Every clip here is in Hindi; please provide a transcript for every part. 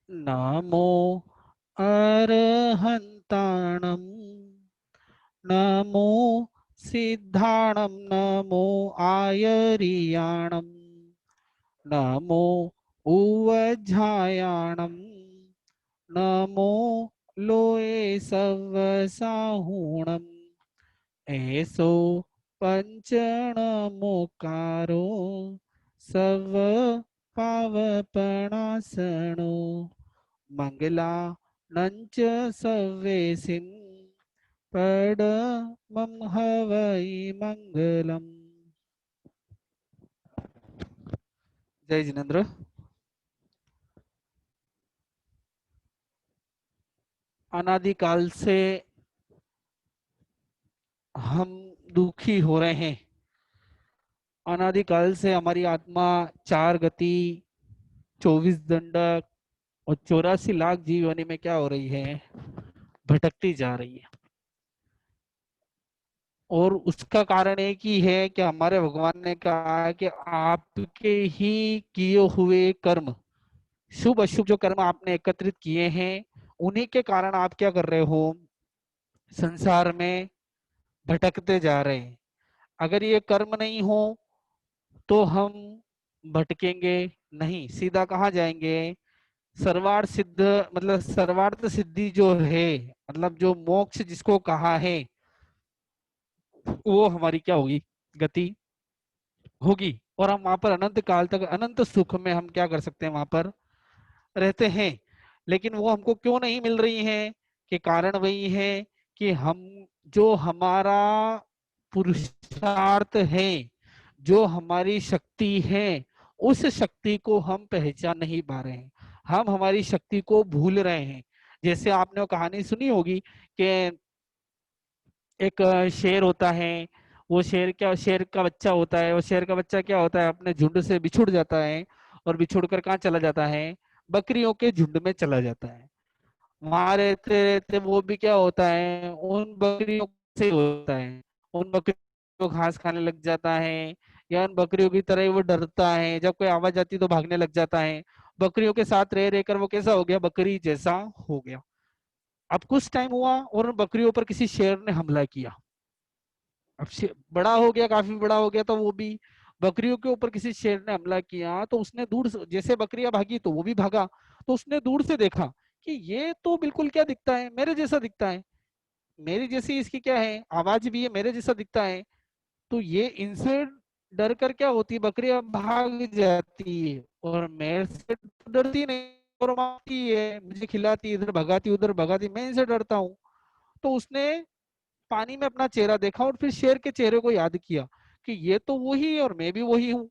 नमो अरहन्ताणं नमो सिद्धाणं नमो आयर्याणं नमो उवज्झायाणं नमो लोये सवसाहुणम् ऐसो पंचणमोकारो सव पावपणासनो मंगला नंच सवेसिन पड मम हवै मंगलम। जय जिनेन्द्र। अनादिकाल से हम दुखी हो रहे हैं। अनादिकाल से हमारी आत्मा चार गति, 24 दंडक और 84 लाख जीव योनि में क्या हो रही है, भटकती जा रही है। और उसका कारण एक ही है कि हमारे भगवान ने कहा है कि आपके ही किए हुए कर्म, शुभ अशुभ जो कर्म आपने एकत्रित किए हैं, उन्हीं के कारण आप क्या कर रहे हो, संसार में भटकते जा रहे हैं। अगर ये कर्म नहीं हो तो हम भटकेंगे नहीं, सीधा कहाँ जाएंगे, सर्वार्थ सिद्ध, मतलब सर्वार्थ सिद्धि जो है, मतलब जो मोक्ष जिसको कहा है, वो हमारी क्या होगी, गति होगी। और हम वहां पर अनंत काल तक अनंत सुख में हम क्या कर सकते हैं, वहां पर रहते हैं। लेकिन वो हमको क्यों नहीं मिल रही है, कि कारण वही है कि हम, जो हमारा पुरुषार्थ है, जो हमारी शक्ति है, उस शक्ति को हम पहचान नहीं पा रहे हैं। हम हमारी शक्ति को भूल रहे हैं। जैसे आपने वो कहानी सुनी होगी कि एक शेर होता है, वो शेर का बच्चा होता है, वो शेर का बच्चा क्या होता है, अपने झुंड से बिछुड़ जाता है और बिछुड़ कर कहाँ चला जाता है, बकरियों के झुंड में चला जाता है। वहां रहते रहते वो भी क्या होता है, उन बकरियों से होता है, उन बकरियों को घास खाने लग जाता है, या उन बकरियों की तरह ही वो डरता है, जब कोई आवाज आती तो भागने लग जाता है। बकरियों के साथ रह रहकर वो कैसा हो गया, बकरी जैसा हो गया। अब कुछ टाइम हुआ और उन बकरियों पर किसी शेर ने हमला किया। अब बड़ा हो गया, काफी बड़ा हो गया, तो वो भी बकरियों के ऊपर किसी शेर ने हमला किया, तो उसने दूर से, जैसे बकरियां भागी तो वो भी भागा। तो उसने दूर से देखा कि ये तो बिल्कुल क्या दिखता है, मेरे जैसा दिखता है, मेरी जैसी इसकी क्या है, आवाज भी है, मेरे जैसा दिखता है। तो ये इनसे डर कर क्या होती है, बकरियां भाग जाती है, और मेरे से तो डरती नहीं, और मारती है, मुझे खिलाती, इधर भगाती उधर भगाती, मैं इनसे डरता हूँ। तो उसने पानी में अपना चेहरा देखा और फिर शेर के चेहरे को याद किया कि ये तो वही है और मैं भी वही हूँ,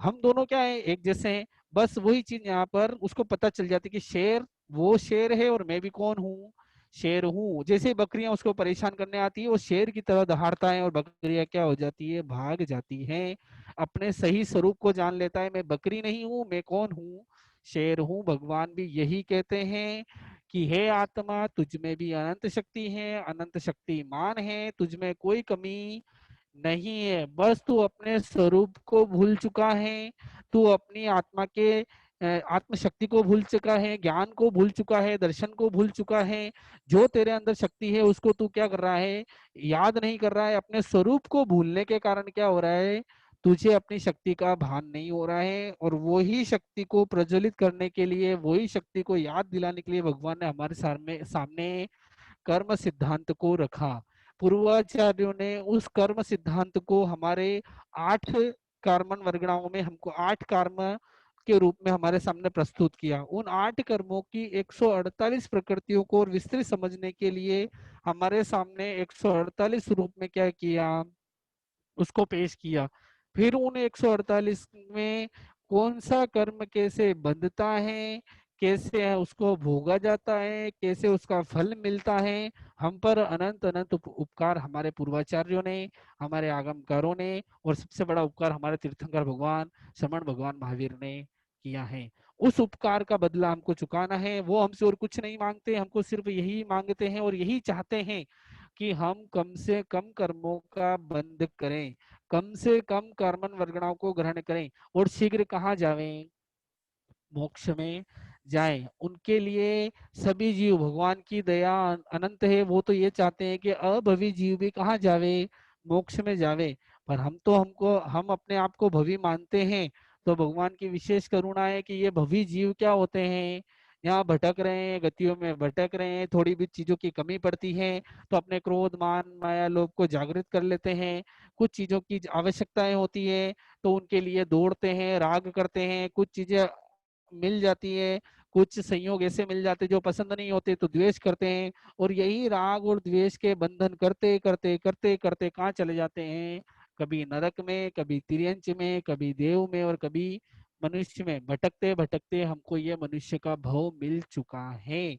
हम दोनों क्या है, एक जैसे हैं। बस वही चीज यहाँ पर उसको पता चल जाती कि शेर वो शेर है और मैं भी कौन हूँ, शेर हूँ। जैसे ही बकरियां उसको परेशान करने आती है, वो शेर की तरह दहाड़ता है और बकरियां क्या हो जाती है, भाग जाती हैं। अपने सही स्वरूप को जान लेता है, मैं बकरी नहीं हूँ, मैं कौन हूँ, शेर हूँ। भगवान भी यही कहते हैं कि हे आत्मा, तुझ में भी अनंत शक्ति है, अनंत शक्तिमान है, तुझ में कोई कमी नहीं है। बस तू अपने स्वरूप को भूल चुका है, तू अपनी आत्मा के आत्म शक्ति को भूल चुका है, ज्ञान को भूल चुका है, दर्शन को भूल चुका है। जो तेरे अंदर शक्ति है उसको तू क्या कर रहा है, याद नहीं कर रहा है। अपने स्वरूप को भूलने के कारण क्या हो रहा है, तुझे अपनी शक्ति का भान नहीं हो रहा है। और वही शक्ति को प्रज्वलित करने के लिए, वही शक्ति को याद दिलाने के लिए भगवान ने हमारे सामने सामने कर्म सिद्धांत को रखा। पूर्वाचार्यों ने उस कर्म सिद्धांत को हमारे 8 कर्मन वर्गणाओं में हमको 8 कर्म के रूप में हमारे सामने प्रस्तुत किया। उन 8 कर्मों की 148 प्रकृतियों को और विस्तृत समझने के लिए हमारे सामने 148 रूप में क्या किया, उसको पेश किया। फिर उन 148 में कौन सा कर्म कैसे बंधता है, कैसे उसको भोगा जाता है, कैसे उसका फल मिलता है, हम पर अनंत अनंत उपकार हमारे पूर्वाचार्यों ने, हमारे आगमकारों ने, और सबसे बड़ा उपकार हमारे तीर्थंकर भगवान श्रमण भगवान महावीर ने किया है। उस उपकार का बदला हमको चुकाना है। वो हमसे और कुछ नहीं मांगते, हमको सिर्फ यही मांगते हैं और यही चाहते हैं कि हम कम से कम कर्मों का बंध करें, कम से कम कर्मन वर्गणाओं को ग्रहण करें और शीघ्र कहाँ जावें, मोक्ष में जाएं, उनके लिए सभी जीव, भगवान की दया अनंत है, वो तो ये चाहते हैं कि अभवी जीव भी कहाँ जावे, मोक्ष में जावे। पर हम अपने आप को भवी मानते हैं, तो भगवान की विशेष करुणा है कि ये भवी जीव क्या होते हैं, यहाँ भटक रहे हैं, गतियों में भटक रहे हैं, थोड़ी भी चीजों की कमी पड़ती है तो अपने क्रोध मान माया लोभ को जागृत कर लेते हैं, कुछ चीजों की आवश्यकताएं होती है तो उनके लिए दौड़ते हैं, राग करते हैं, कुछ चीजें मिल जाती है, कुछ संयोग ऐसे मिल जाते जो पसंद नहीं होते तो द्वेष करते हैं, और यही राग और द्वेष के बंधन करते करते करते करते कहाँ चले जाते हैं, कभी नरक में, कभी तिर्यंच में, कभी देव में, और कभी मनुष्य में। भटकते भटकते हमको ये मनुष्य का भव मिल चुका है।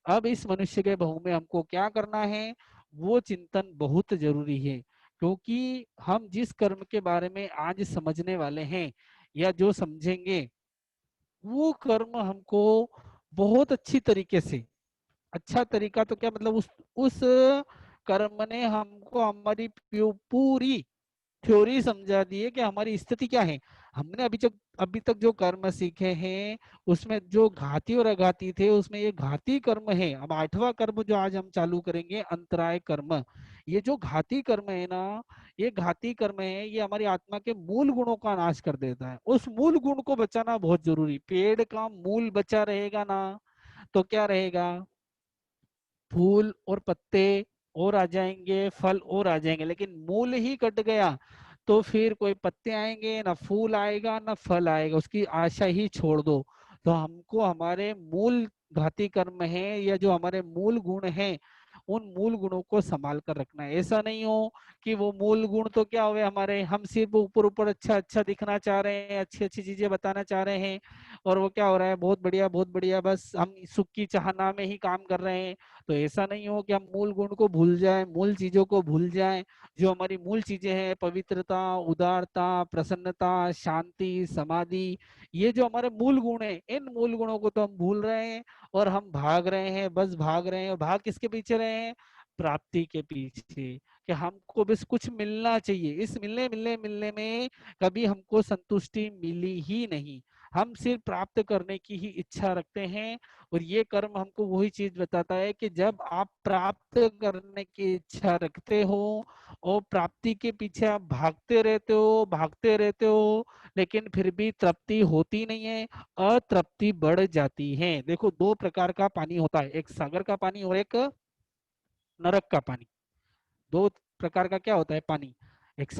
अब इस मनुष्य के भव में हमको क्या करना है, वो चिंतन बहुत जरूरी है, क्योंकि हम जिस कर्म के बारे में आज समझने वाले हैं या जो समझेंगे, वो कर्म हमको बहुत अच्छी तरीके से, अच्छा तरीका तो क्या मतलब, उस कर्म ने हमको हमारी पूरी थ्योरी समझा दी है कि हमारी स्थिति क्या है। हमने अभी तक जो कर्म सीखे हैं उसमें जो घाती और अघाती थे, उसमें ये घाती कर्म है। अब 8वां कर्म जो आज हम चालू करेंगे, अंतराय कर्म, ये जो घाती कर्म है ना, ये घाती कर्म है, ये हमारी आत्मा के मूल गुणों का नाश कर देता है। उस मूल गुण को बचाना बहुत जरूरी। पेड़ का मूल बचा रहेगा ना तो क्या रहेगा, फूल और पत्ते और आ जाएंगे, फल और आ जाएंगे, लेकिन मूल ही कट गया तो फिर कोई पत्ते आएंगे ना, फूल आएगा ना फल आएगा, उसकी आशा ही छोड़ दो। तो हमको हमारे मूल घाती कर्म है या जो हमारे मूल गुण हैं, उन मूल गुणों को संभाल कर रखना है। ऐसा नहीं हो कि वो मूल गुण तो क्या हुए हमारे, हम सिर्फ ऊपर ऊपर अच्छा अच्छा दिखना चाह रहे हैं, अच्छी अच्छी चीजें बताना चाह रहे हैं, और वो क्या हो रहा है, बहुत बढ़िया बहुत बढ़िया, बस हम सुख की चाहना में ही काम कर रहे हैं। तो ऐसा नहीं हो कि हम मूल गुण को भूल जाएं, मूल चीजों को भूल जाएं। जो हमारी मूल चीजें हैं, पवित्रता, उदारता, प्रसन्नता, शांति, समाधि, ये जो हमारे मूल गुण हैं, इन मूल गुणों को तो हम भूल रहे हैं, और हम भाग रहे हैं, बस भाग रहे हैं। और भाग किसके पीछे रहे हैं, प्राप्ति के पीछे, कि हमको बस कुछ मिलना चाहिए। इस मिलने मिलने मिलने में कभी हमको संतुष्टि मिली ही नहीं, हम सिर्फ प्राप्त करने की ही इच्छा रखते हैं। और ये कर्म हमको वही चीज बताता है कि जब आप प्राप्त करने की इच्छा रखते हो और प्राप्ति के पीछे आप भागते रहते हो, भागते रहते हो, लेकिन फिर भी तृप्ति होती नहीं है, अतृप्ति बढ़ जाती है। देखो, दो प्रकार का पानी होता है, एक सागर का पानी और एक नरक का पानी। दो प्रकार का क्या होता है पानी, एक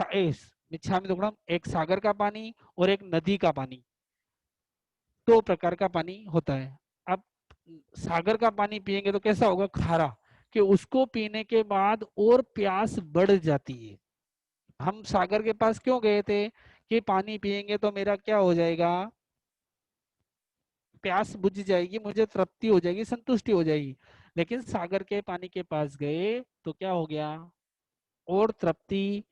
मिच्छामी दुक्कड़म, एक सागर का पानी और एक नदी का पानी। दो प्रकार का पानी होता है। अब सागर का पानी पिएंगे तो कैसा होगा, खारा, कि उसको पीने के बाद और प्यास बढ़ जाती है। हम सागर के पास क्यों गए थे, कि पानी पिएंगे तो मेरा क्या हो जाएगा, प्यास बुझ जाएगी, मुझे तृप्ति हो जाएगी, संतुष्टि हो जाएगी। लेकिन सागर के पानी के पास गए तो क्या हो गया, और तृप्ति,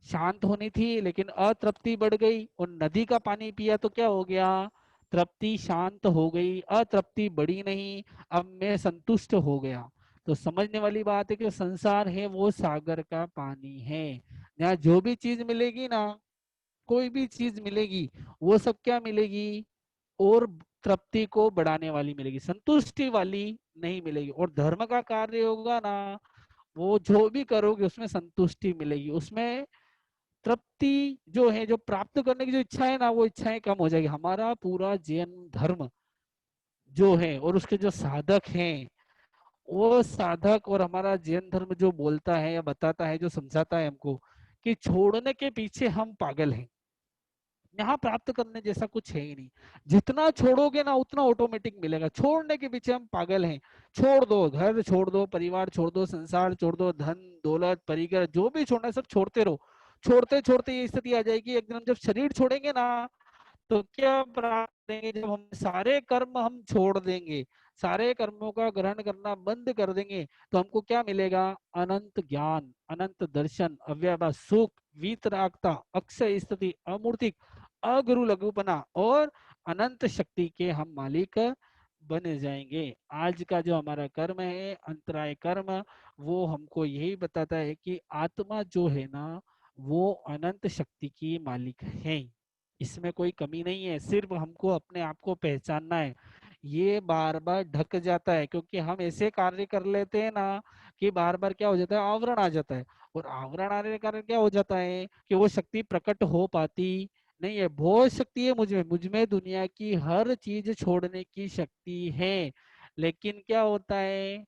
शांत होनी थी लेकिन अतृप्ति बढ़ गई। और नदी का पानी पिया तो क्या हो गया, तृप्ति शांत हो गई, अतृप्ति बढ़ी नहीं, अब मैं संतुष्ट हो गया। तो समझने वाली बात है कि संसार है वो सागर का पानी है। यहाँ जो भी चीज मिलेगी ना, कोई भी चीज मिलेगी, वो सब क्या मिलेगी, और तृप्ति को बढ़ाने वाली मिलेगी, संतुष्टि वाली नहीं मिलेगी। और धर्म का कार्य होगा ना, वो जो भी करोगे उसमें संतुष्टि मिलेगी, उसमें तृप्ति जो है, जो प्राप्त करने की जो इच्छा है ना, वो इच्छाएं कम हो जाएगी। हमारा पूरा जैन धर्म जो है और उसके जो साधक हैं, वो साधक और हमारा जैन धर्म जो बोलता है या बताता है, जो समझाता है हमको कि छोड़ने के पीछे हम पागल हैं, यहाँ प्राप्त करने जैसा कुछ है ही नहीं। जितना छोड़ोगे ना उतना ऑटोमेटिक मिलेगा। छोड़ने के पीछे हम पागल हैं। छोड़ दो, घर छोड़ दो, परिवार छोड़ दो, संसार छोड़ दो, धन दौलत परिकर जो भी छोड़ना है सब छोड़ते रहो। छोड़ते छोड़ते ये स्थिति आ जाएगी, एक दिन हम जब शरीर छोड़ेंगे ना, तो क्या प्राप्त करेंगे, जब हम सारे कर्म हम छोड़ देंगे, सारे कर्मों का ग्रहण करना बंद कर देंगे, तो हमको क्या मिलेगा, अनंत ज्ञान, अनंत दर्शन, अव्यय सुख, वीतरागता, अक्षय स्थिति, अमूर्तिक, अगुरु लघुपना और अनंत शक्ति के हम मालिक बन जाएंगे। आज का जो हमारा कर्म है, अंतराय कर्म, वो हमको यही बताता है कि आत्मा जो है ना, वो अनंत शक्ति की मालिक है। इसमें कोई कमी नहीं है, सिर्फ हमको अपने आप को पहचानना है। ये बार बार ढक जाता है, क्योंकि हम ऐसे कार्य कर लेते हैं ना कि बार बार क्या हो जाता है, आवरण आ जाता है। और आवरण आने के कारण क्या हो जाता है कि वो शक्ति प्रकट हो पाती नहीं है। बहुत शक्ति है मुझ में दुनिया की हर चीज छोड़ने की शक्ति है, लेकिन क्या होता है,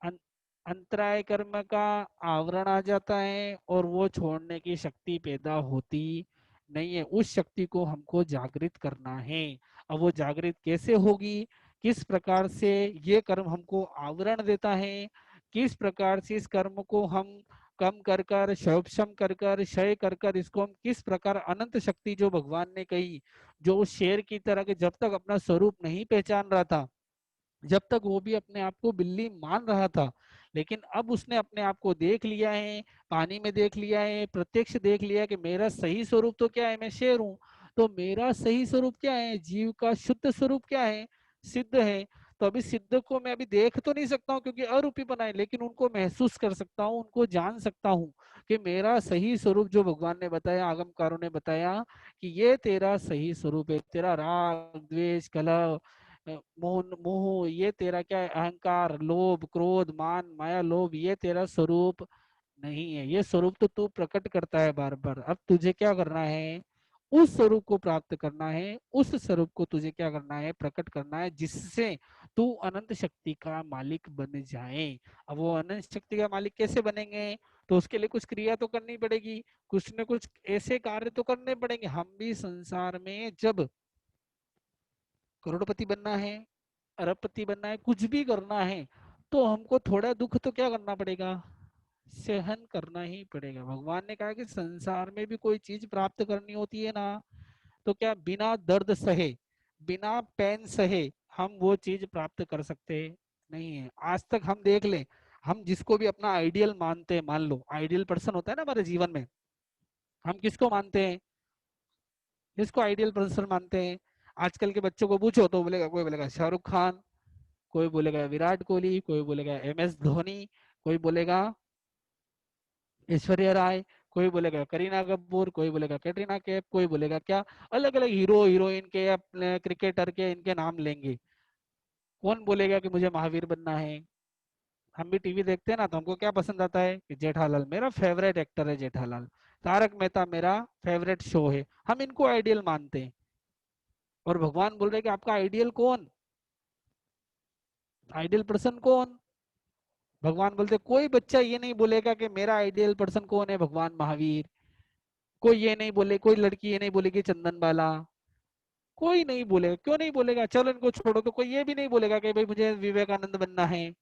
अं- अंतराय कर्म का आवरण आ जाता है और वो छोड़ने की शक्ति पैदा होती नहीं है। उस शक्ति को हमको जागृत करना है। अब वो जागृत कैसे होगी, किस प्रकार से ये कर्म हमको आवरण देता है, किस प्रकार से इस कर्म को हम कम कर कर क्षम कर कर क्षय कर कर इसको हम किस प्रकार अनंत शक्ति जो भगवान ने कही, जो उस शेर की तरह के जब तक अपना स्वरूप नहीं पहचान रहा था, जब तक वो भी अपने आप को बिल्ली मान रहा था, लेकिन अब उसने अपने आप को देख लिया है, पानी में देख लिया है, प्रत्यक्ष देख लिया कि मेरा सही स्वरूप तो क्या है, मैं शेर हूँ। तो मेरा सही स्वरूप क्या है, जीव का शुद्ध स्वरूप क्या है, सिद्ध है। तो अभी सिद्ध को मैं अभी देख तो नहीं सकता हूँ क्योंकि अरूपी बना है, लेकिन उनको महसूस कर सकता हूँ, उनको जान सकता हूँ कि मेरा सही स्वरूप जो भगवान ने बताया, आगमकारों ने बताया कि ये तेरा सही स्वरूप है, तेरा राग द्वेष कलह मोह मोह ये तेरा क्या है, अहंकार लोभ क्रोध मान माया लोभ, ये तेरा स्वरूप नहीं है। ये स्वरूप तो तू प्रकट करता है बार बार। अब तुझे क्या करना है, उस स्वरूप को प्राप्त करना है, उस स्वरूप को तुझे क्या करना है, प्रकट करना है, जिससे तू अनंत शक्ति का मालिक बन जाए। अब वो अनंत शक्ति का मालिक कैसे बनेंगे, तो उसके लिए कुछ क्रिया तो करनी पड़ेगी, कुछ न कुछ ऐसे कार्य तो करने पड़ेंगे। हम भी संसार में जब करोड़पति बनना है, अरबपति बनना है, कुछ भी करना है, तो हमको थोड़ा दुख तो क्या करना पड़ेगा, सहन करना ही पड़ेगा। भगवान ने कहा कि संसार में भी कोई चीज प्राप्त करनी होती है ना, तो क्या बिना दर्द सहे, बिना पेन सहे हम वो चीज प्राप्त कर सकते नहीं है। आज तक हम देख लें, हम जिसको भी अपना आइडियल मानते हैं, मान लो आइडियल पर्सन होता है ना हमारे जीवन में, हम किसको मानते हैं, किसको आइडियल पर्सन मानते हैं। आजकल के बच्चों को पूछो तो बोलेगा, कोई बोलेगा शाहरुख खान, कोई बोलेगा विराट कोहली, कोई बोलेगा MS धोनी, कोई बोलेगा ऐश्वर्या राय, कोई बोलेगा करीना कपूर, कोई बोलेगा कैटरीना कैफ, कोई बोलेगा क्या, अलग अलग हीरो हीरोइन के अपने क्रिकेटर के इनके नाम लेंगे। कौन बोलेगा कि मुझे महावीर बनना है। हम भी टीवी देखते हैं ना, तो हमको क्या पसंद आता है कि जेठालाल मेरा फेवरेट एक्टर है, जेठालाल, तारक मेहता मेरा फेवरेट शो है, हम इनको आइडियल मानते हैं। और भगवान बोल रहे कि आपका आइडियल कौन, आइडियल पर्सन कौन। भगवान बोलते कोई बच्चा ये नहीं बोलेगा कि मेरा आइडियल पर्सन कौन है, भगवान महावीर। कोई ये नहीं बोले, कोई लड़की ये नहीं बोलेगी चंदन बाला, कोई नहीं बोलेगा। क्यों नहीं बोलेगा, चलो इनको छोड़ो, तो कोई ये भी नहीं बोलेगा कि भाई मुझे विवेकानंद बनना है,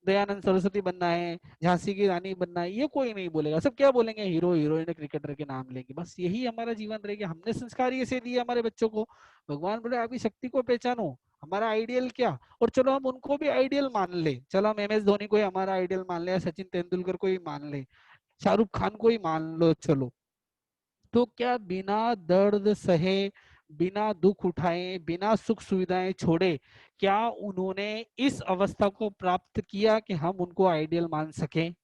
दयानंद सरस्वती बनना है, झांसी की रानी बनना है, ये कोई नहीं बोलेगा। सब क्या बोलेंगे, हीरो हीरोइन क्रिकेटर के नाम लेंगे। बस यही हमारा जीवन रहेगा, हमने संस्कार ये से दिए हमारे बच्चों को। भगवान बोले आपकी शक्ति को पहचानो, हमारा आइडियल क्या। और चलो हम उनको भी आइडियल मान ले, चलो हम MS धोनी को ही हमारा आइडियल मान ले, सचिन तेंदुलकर को ही मान ले, शाहरुख खान को ही मान लो, चलो। तो क्या बिना दर्द सहे, बिना दुख उठाए, बिना सुख सुविधाएं छोड़े, क्या उन्होंने इस अवस्था को प्राप्त किया कि हम उनको आइडियल मान सकें।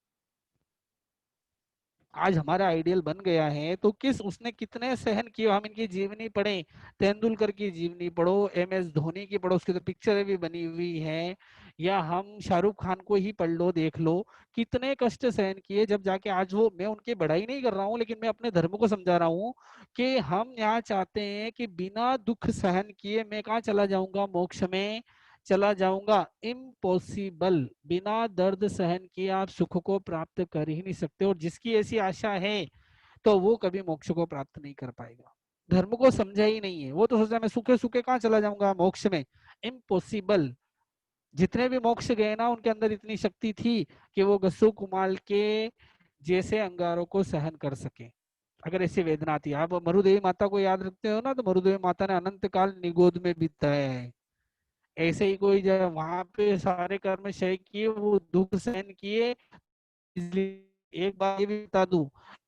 आज हमारा आइडियल बन गया है तो किस उसने कितने सहन किए। हम इनकी जीवनी पढ़े, तेंदुलकर की जीवनी पढ़ो, MS धोनी की पढ़ो, उसकी तो पिक्चरें भी बनी हुई है, या हम शाहरुख खान को ही पढ़ लो, देख लो कितने कष्ट सहन किए, जब जाके आज वो, मैं उनकी बढ़ाई नहीं कर रहा हूँ लेकिन मैं अपने धर्म को समझा रहा हूँ कि हम यहाँ चाहते हैं कि बिना दुख सहन किए मैं कहाँ चला जाऊंगा, मोक्ष में चला जाऊंगा। इम्पॉसिबल, बिना दर्द सहन किए आप सुख को प्राप्त कर ही नहीं सकते। और जिसकी ऐसी आशा है तो वो कभी मोक्ष को प्राप्त नहीं कर पाएगा। धर्म को समझा ही नहीं है, वो तो सोचता है मैं सूखे सूखे कहाँ चला जाऊंगा मोक्ष में। इम्पॉसिबल। जितने भी मोक्ष गए ना उनके अंदर इतनी शक्ति थी कि वो गस्सू कुमाल के जैसे अंगारों को सहन कर सके। अगर ऐसी वेदना थी, आप मरुदेवी माता को याद रखते हो ना, तो मरुदेवी माता ने अनंत काल निगोद में बिताया है। ऐसे ही कोई जगह वहां पे सारे कर्म क्षय किए, वो दुख सहन किए। इसलिए एक बात ये भी बता दूं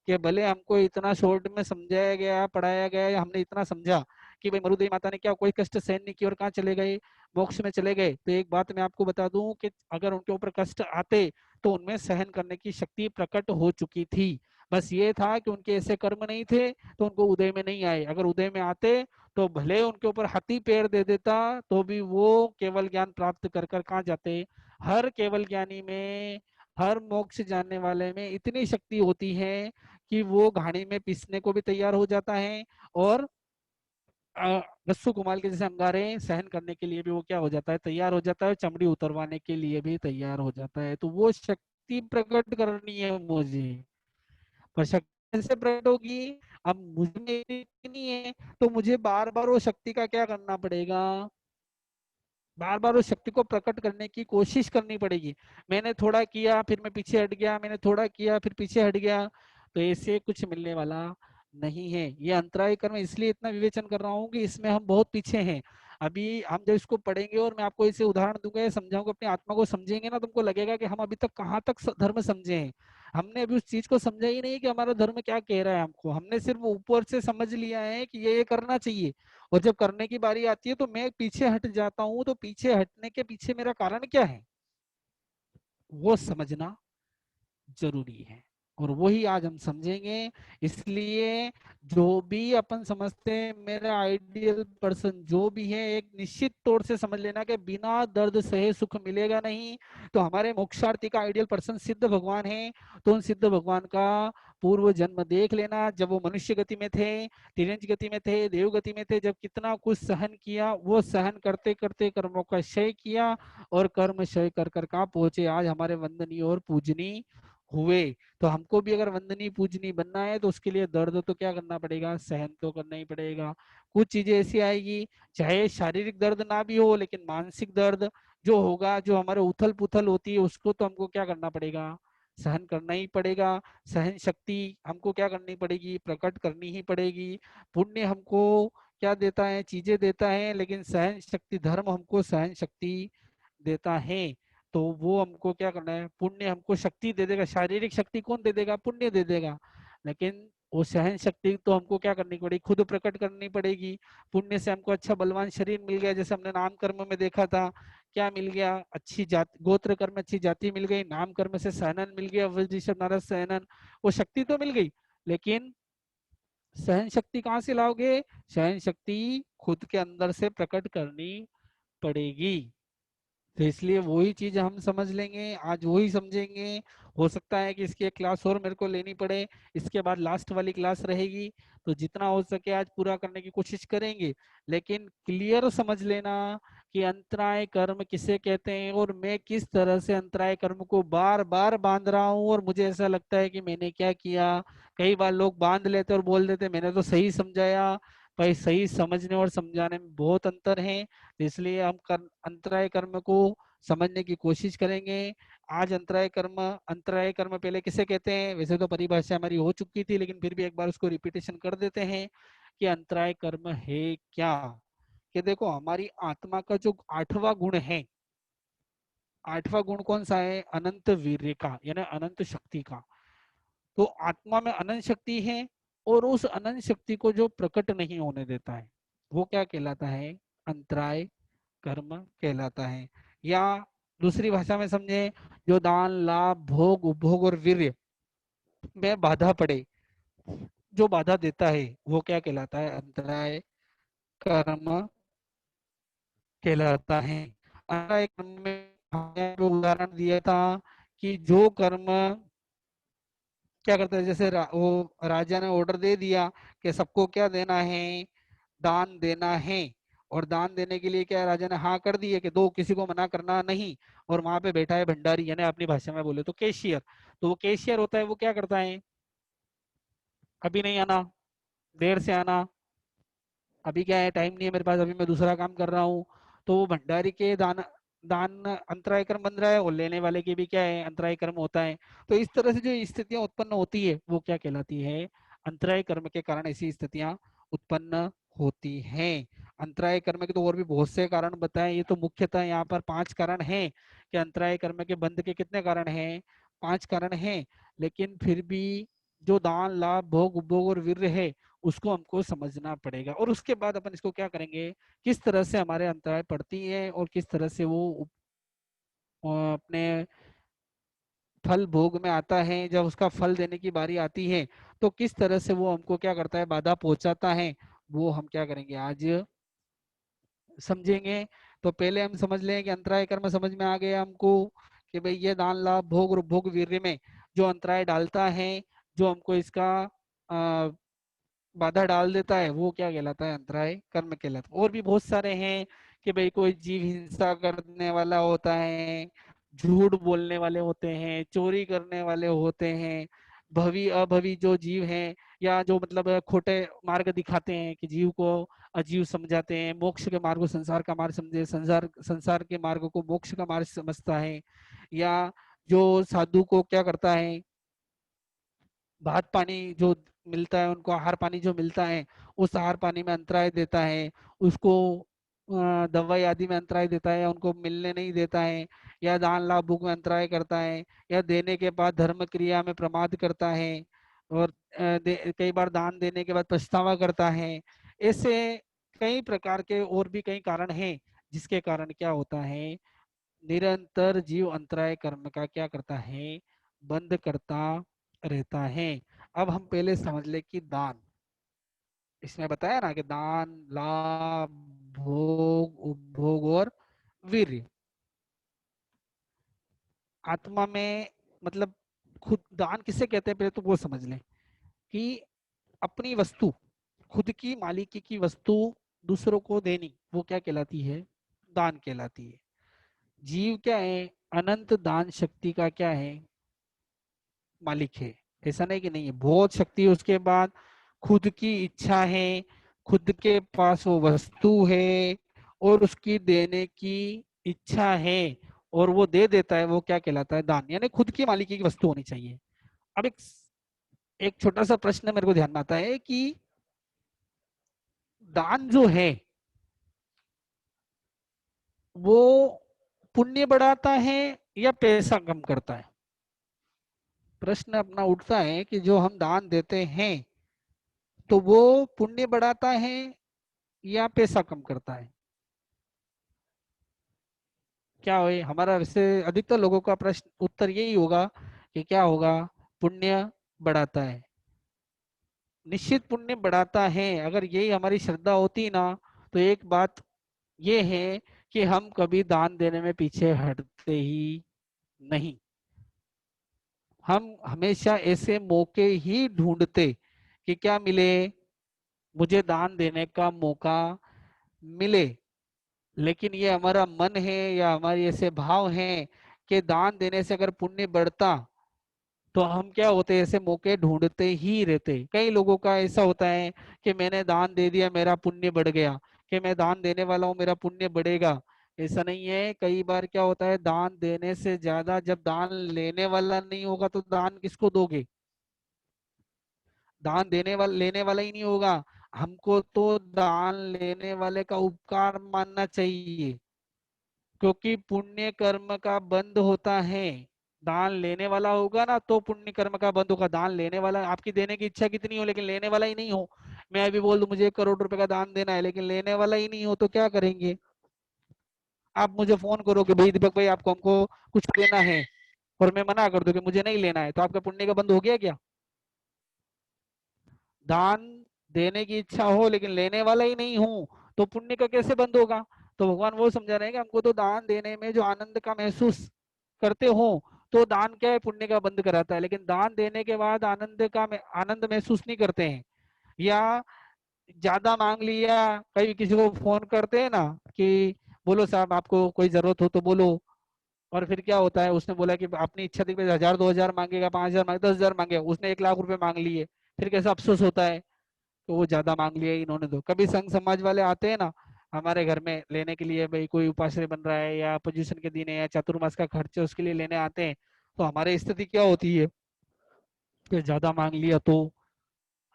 कि भले हमको इतना शॉर्ट में समझाया गया, पढ़ाया गया, या हमने इतना समझा कि भाई मरुदेवी माता ने क्या कोई कष्ट सहन नहीं किया और कहाँ चले गए, मोक्ष में चले गए, तो एक बात मैं आपको बता दूं कि अगर उनके ऊपर कष्ट आते तो उनमें सहन करने की शक्ति प्रकट हो चुकी थी। बस ये था कि उनके ऐसे कर्म नहीं थे तो उनको उदय में नहीं आए, अगर उदय में आते तो भले उनके ऊपर हाथी पैर दे देता तो भी वो केवल ज्ञान प्राप्त कर कर कहाँ जाते। हर केवल ज्ञानी में, हर मोक्ष जानने वाले में इतनी शक्ति होती है कि वो घानी में पिसने को भी तैयार हो जाता है, और रस्सू कुमार के जैसे अंगारे सहन करने के लिए भी वो क्या हो जाता है, तैयार हो जाता है, चमड़ी उतरवाने के लिए भी तैयार हो जाता है। तो वो शक्ति प्रकट करनी है मुझे, पर शक्ति कैसे प्रकट होगी, अब मुझ में इतनी नहीं है तो मुझे बार बार वो शक्ति का क्या करना पड़ेगा, बार बार उस शक्ति को प्रकट करने की कोशिश करनी पड़ेगी। मैंने थोड़ा किया फिर मैं पीछे हट गया, मैंने थोड़ा किया फिर पीछे हट गया, तो ऐसे कुछ मिलने वाला नहीं है। ये अंतराय कर्म इसलिए इतना विवेचन कर रहा हूँ कि इसमें हम बहुत पीछे हैं। अभी हम जब इसको पढ़ेंगे और मैं आपको इसे उदाहरण दूंगा या समझाऊंगा, अपनी आत्मा को समझेंगे ना, तुमको लगेगा कि हम अभी तक कहाँ तक धर्म समझे हैं। हमने अभी उस चीज को समझा ही नहीं कि हमारा धर्म क्या कह रहा है हमको, हमने सिर्फ ऊपर से समझ लिया है कि ये करना चाहिए, और जब करने की बारी आती है तो मैं पीछे हट जाता हूँ। तो पीछे हटने के पीछे मेरा कारण क्या है, वो समझना जरूरी है, और वही आज हम समझेंगे। इसलिए जो भी अपन समझते हैं मेरा आइडियल पर्सन जो भी है, एक निश्चित तौर से समझ लेना कि बिना दर्द सहे सुख मिलेगा नहीं। तो हमारे मोक्षार्थी का आइडियल पर्सन सिद्ध भगवान है, तो उन सिद्ध भगवान का पूर्व जन्म देख लेना, जब वो मनुष्य गति में थे, तिरंज गति में थे, देव गति में थे, जब कितना कुछ सहन किया, वो सहन करते करते कर्मों का क्षय किया, और कर्म क्षय कर कर कहाँ पहुंचे, आज हमारे वंदनीय और पूजनीय हुए। तो हमको भी अगर वंदनीय पूजनीय बनना है तो उसके लिए दर्द तो क्या करना पड़ेगा, सहन तो करना ही पड़ेगा। कुछ चीजें ऐसी आएगी, चाहे शारीरिक दर्द ना भी हो लेकिन मानसिक दर्द जो होगा, जो हमारे उथल पुथल होती है, उसको तो हमको क्या करना पड़ेगा, सहन करना ही पड़ेगा। सहन शक्ति हमको क्या करनी पड़ेगी, प्रकट करनी ही पड़ेगी। पुण्य हमको क्या देता है, चीजें देता है, लेकिन सहन शक्ति, धर्म हमको सहन शक्ति देता है। तो वो हमको क्या करना है, पुण्य हमको शक्ति दे देगा, शारीरिक शक्ति कौन दे देगा, पुण्य दे देगा, लेकिन वो सहन शक्ति तो हमको क्या करनी पड़ेगी, खुद प्रकट करनी पड़ेगी। पुण्य से हमको अच्छा बलवान शरीर मिल गया, जैसे हमने नाम कर्म में देखा था, क्या मिल गया, अच्छी जाति, गोत्र कर्म अच्छी जाति मिल गई, नाम कर्म से सहनन मिल गया, वज्रिषभ नारद सहनन, वो शक्ति तो मिल गई, लेकिन सहन शक्ति कहाँ से लाओगे, सहन शक्ति खुद के अंदर से प्रकट करनी पड़ेगी। तो इसलिए वही चीज हम समझ लेंगे, आज वही समझेंगे। हो सकता है कि इसकी एक क्लास और मेरे को लेनी पड़े, इसके बाद लास्ट वाली क्लास रहेगी, तो जितना हो सके आज पूरा करने की कोशिश करेंगे। लेकिन क्लियर समझ लेना कि अंतराय कर्म किसे कहते हैं, और मैं किस तरह से अंतराय कर्म को बार बार बांध रहा हूँ, और मुझे ऐसा लगता है कि मैंने क्या किया। कई बार लोग बांध लेते और बोल देते मैंने तो सही समझाया, भाई सही समझने और समझाने में बहुत अंतर है। तो इसलिए हम अंतराय कर्म को समझने की कोशिश करेंगे। आज अंतराय कर्म पहले किसे कहते हैं, वैसे तो परिभाषा हमारी हो चुकी थी, लेकिन फिर भी एक बार उसको रिपीटेशन कर देते हैं कि अंतराय कर्म है क्या। कि देखो हमारी आत्मा का जो आठवां गुण है, आठवां गुण कौन सा है, अनंत वीर्य का, यानी अनंत शक्ति का। तो आत्मा में अनंत शक्ति है, और उस अनंत शक्ति को जो प्रकट नहीं होने देता है वो क्या कहलाता है, अंतराय कर्म कहलाता है। या दूसरी भाषा में समझे, जो दान लाभ भोग उपभोग और वीर्य में बाधा पड़े, जो बाधा देता है वो क्या कहलाता है, अंतराय कर्म कहलाता है। अंतराय कर्म में हमने जो उदाहरण दिया था कि जो कर्म क्या करता है, जैसे वो राजा ने ऑर्डर दे दिया कि सबको क्या देना है, दान देना है, और दान देने के लिए क्या राजा ने हाँ कर दी है कि दो, किसी को मना करना नहीं। और वहां पे बैठा है भंडारी, यानी अपनी भाषा में बोले तो कैशियर। तो वो कैशियर होता है, वो क्या करता है, अभी नहीं आना, देर से आना, अभी क्या है टाइम नहीं है मेरे पास, अभी मैं दूसरा काम कर रहा हूँ। तो वो भंडारी के दान दान अंतराय कर्म बन रहा है, और लेने वाले के भी क्या है, अंतराय कर्म होता है। तो इस तरह से जो स्थितियां उत्पन्न होती है वो क्या कहलाती है, अंतराय कर्म के कारण ऐसी स्थितियां उत्पन्न होती हैं। अंतराय कर्म के तो और भी बहुत से कारण बताए, ये तो मुख्यतः यहाँ पर 5 कारण हैं कि अंतराय कर्म के बंध के कितने कारण हैं, 5 कारण हैं। लेकिन फिर भी जो दान लाभ भोग उपभोग और वीर्य है उसको हमको समझना पड़ेगा, और उसके बाद अपन इसको क्या करेंगे, किस तरह से हमारे अंतराय पड़ती है और किस तरह से वो अपने फल भोग में आता है, जब उसका फल देने की बारी आती है, तो किस तरह से वो हमको क्या करता है, बाधा पहुंचाता है, वो हम क्या करेंगे आज समझेंगे। तो पहले हम समझ लें कि अंतराय कर्म समझ में आ गया हमको, कि भाई ये दान लाभ भोग और भोग वीर्य में जो अंतराय डालता है, जो हमको इसका बाधा डाल देता है, वो क्या कहलाता है, अंतराय कर्म कहलाता है। और भी बहुत सारे हैं, कि भाई कोई जीव हिंसा करने वाला होता है, झूठ बोलने वाले होते हैं, चोरी करने वाले होते हैं, भवी अभवी जो जीव हैं, या जो मतलब खोटे मार्ग दिखाते हैं कि जीव को अजीव समझाते हैं, मोक्ष के मार्ग को संसार का मार्ग समझे, संसार संसार के मार्ग को मोक्ष का मार्ग समझता है, या जो साधु को क्या करता है, भात पानी जो मिलता है उनको, आहार पानी जो मिलता है, उस आहार पानी में अंतराय देता है, उसको दवाई आदि में अंतराय देता है, या उनको मिलने नहीं देता है, या दान लाभ भोग में अंतराय करता है, या देने के बाद धर्म क्रिया में प्रमाद करता है, और कई बार दान देने के बाद पछतावा करता है। ऐसे कई प्रकार के और भी कई कारण हैं, जिसके कारण क्या होता है, निरंतर जीव अंतराय कर्म का क्या करता है, बंद करता रहता है। अब हम पहले समझ ले कि दान, इसमें बताया ना कि दान लाभ भोग उपभोग और वीर्य, आत्मा में मतलब खुद दान किसे कहते हैं, पहले तो वो समझ लें कि अपनी वस्तु, खुद की मालिकी की वस्तु दूसरों को देनी, वो क्या कहलाती है, दान कहलाती है। जीव क्या है, अनंत दान शक्ति का क्या है, मालिक है। ऐसा नहीं कि नहीं है, बहुत शक्ति है उसके बाद, खुद की इच्छा है, खुद के पास वो वस्तु है, और उसकी देने की इच्छा है, और वो दे देता है, वो क्या कहलाता है, दान। यानी खुद की मालिकी की वस्तु होनी चाहिए। अब एक छोटा सा प्रश्न मेरे को ध्यान में आता है कि दान जो है वो पुण्य बढ़ाता है या पैसा कम करता है। प्रश्न अपना उठता है कि जो हम दान देते हैं, तो वो पुण्य बढ़ाता है या पैसा कम करता है। क्या हो हमारा, वैसे अधिकतर लोगों का प्रश्न उत्तर यही होगा कि क्या होगा, पुण्य बढ़ाता है। निश्चित पुण्य बढ़ाता है, अगर यही हमारी श्रद्धा होती ना, तो एक बात ये है कि हम कभी दान देने में पीछे हटते ही नहीं। हम हमेशा ऐसे मौके ही ढूंढते कि क्या मिले, मुझे दान देने का मौका मिले। लेकिन ये हमारा मन है या हमारे ऐसे भाव हैं कि दान देने से अगर पुण्य बढ़ता, तो हम क्या होते, ऐसे मौके ढूंढते ही रहते। कई लोगों का ऐसा होता है कि मैंने दान दे दिया, मेरा पुण्य बढ़ गया, कि मैं दान देने वाला हूँ, मेरा पुण्य बढ़ेगा। ऐसा नहीं है। कई बार क्या होता है, दान देने से ज्यादा, जब दान लेने वाला नहीं होगा तो दान किसको दोगे, दान देने वाला लेने वाला ही नहीं होगा। हमको तो दान लेने वाले का उपकार मानना चाहिए, क्योंकि पुण्य कर्म का बंद होता है। दान लेने वाला होगा ना तो पुण्य कर्म का बंद होगा। दान लेने वाला, आपकी देने की इच्छा कितनी हो लेकिन लेने वाला ही नहीं हो, मैं अभी बोल दूं मुझे 1 करोड़ रुपए का दान देना है, लेकिन लेने वाला ही नहीं हो, तो क्या करेंगे। आप मुझे फोन करो कि भाई दीपक भाई आपको हमको कुछ देना है, और मैं मना कर दूं कि मुझे नहीं लेना है, तो आपका पुण्य का बंद हो गया क्या। दान देने की इच्छा हो लेकिन लेने वाला ही नहीं हूं, तो पुण्य का कैसे बंद होगा। तो भगवान वो समझा रहे हैं कि हमको तो दान देने में जो आनंद का महसूस करते हो, तो दान क्या है, पुण्य का बंद कराता है। लेकिन दान देने के बाद आनंद महसूस नहीं करते हैं, या ज्यादा मांग लिया। कई किसी को फोन करते हैं ना कि बोलो साहब आपको कोई जरूरत हो तो बोलो, और फिर क्या होता है, उसने बोला कि अपनी इच्छा थी 1000 2000 मांगेगा, 5000 मांगे, 10,000 मांगे, उसने 1 लाख रुपए मांग लिए। फिर कैसा अफसोस होता है, तो वो ज्यादा मांग लिया इन्होंने। तो कभी संघ समाज वाले आते हैं ना हमारे घर में लेने के लिए, भाई कोई उपाश्रय बन रहा है या पोजीशन के दिन है या चातुर्मास का खर्च है, उसके लिए लेने आते हैं। तो हमारी स्थिति क्या होती है कि ज्यादा मांग लिया तो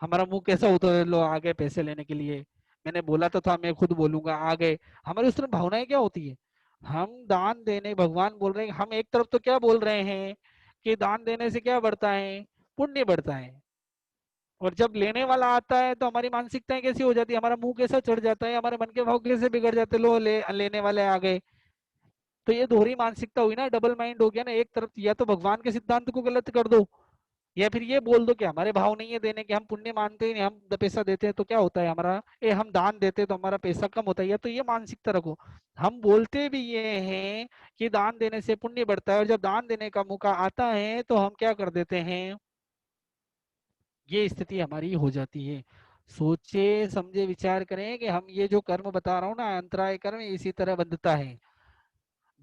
हमारा मुंह कैसा होता है, लो आ गए पैसे लेने के लिए, मैंने बोला तो था मैं खुद बोलूंगा, आ गए। हमारी उस तरह भावनाएं क्या होती है। हम दान देने, भगवान बोल रहे हैं, हम एक तरफ तो क्या बोल रहे हैं कि दान देने से क्या बढ़ता है, पुण्य बढ़ता है। और जब लेने वाला आता है तो हमारी मानसिकताएं कैसी हो जाती है, हमारा मुंह कैसा चढ़ जाता है, हमारे मन के भाव कैसे बिगड़ जाते हैं, लो लेने वाले आ गए। तो ये दोहरी मानसिकता हुई ना, डबल माइंड हो गया ना। एक तरफ या तो भगवान के सिद्धांत को गलत कर दो, या फिर ये बोल दो कि हमारे भाव नहीं है देने के, हम पुण्य मानते ही नहीं, हम पैसा देते हैं तो क्या होता है हमारा, हम दान देते हैं तो हमारा पैसा कम होता है, या तो ये मानसिकता रखो। हम बोलते भी ये हैं कि दान देने से पुण्य बढ़ता है, और जब दान देने का मौका आता है तो हम क्या कर देते हैं, ये स्थिति हमारी हो जाती है। सोचे समझे विचार करें कि हम ये जो कर्म बता रहा हूँ ना, अंतराय कर्म इसी तरह बंधता है।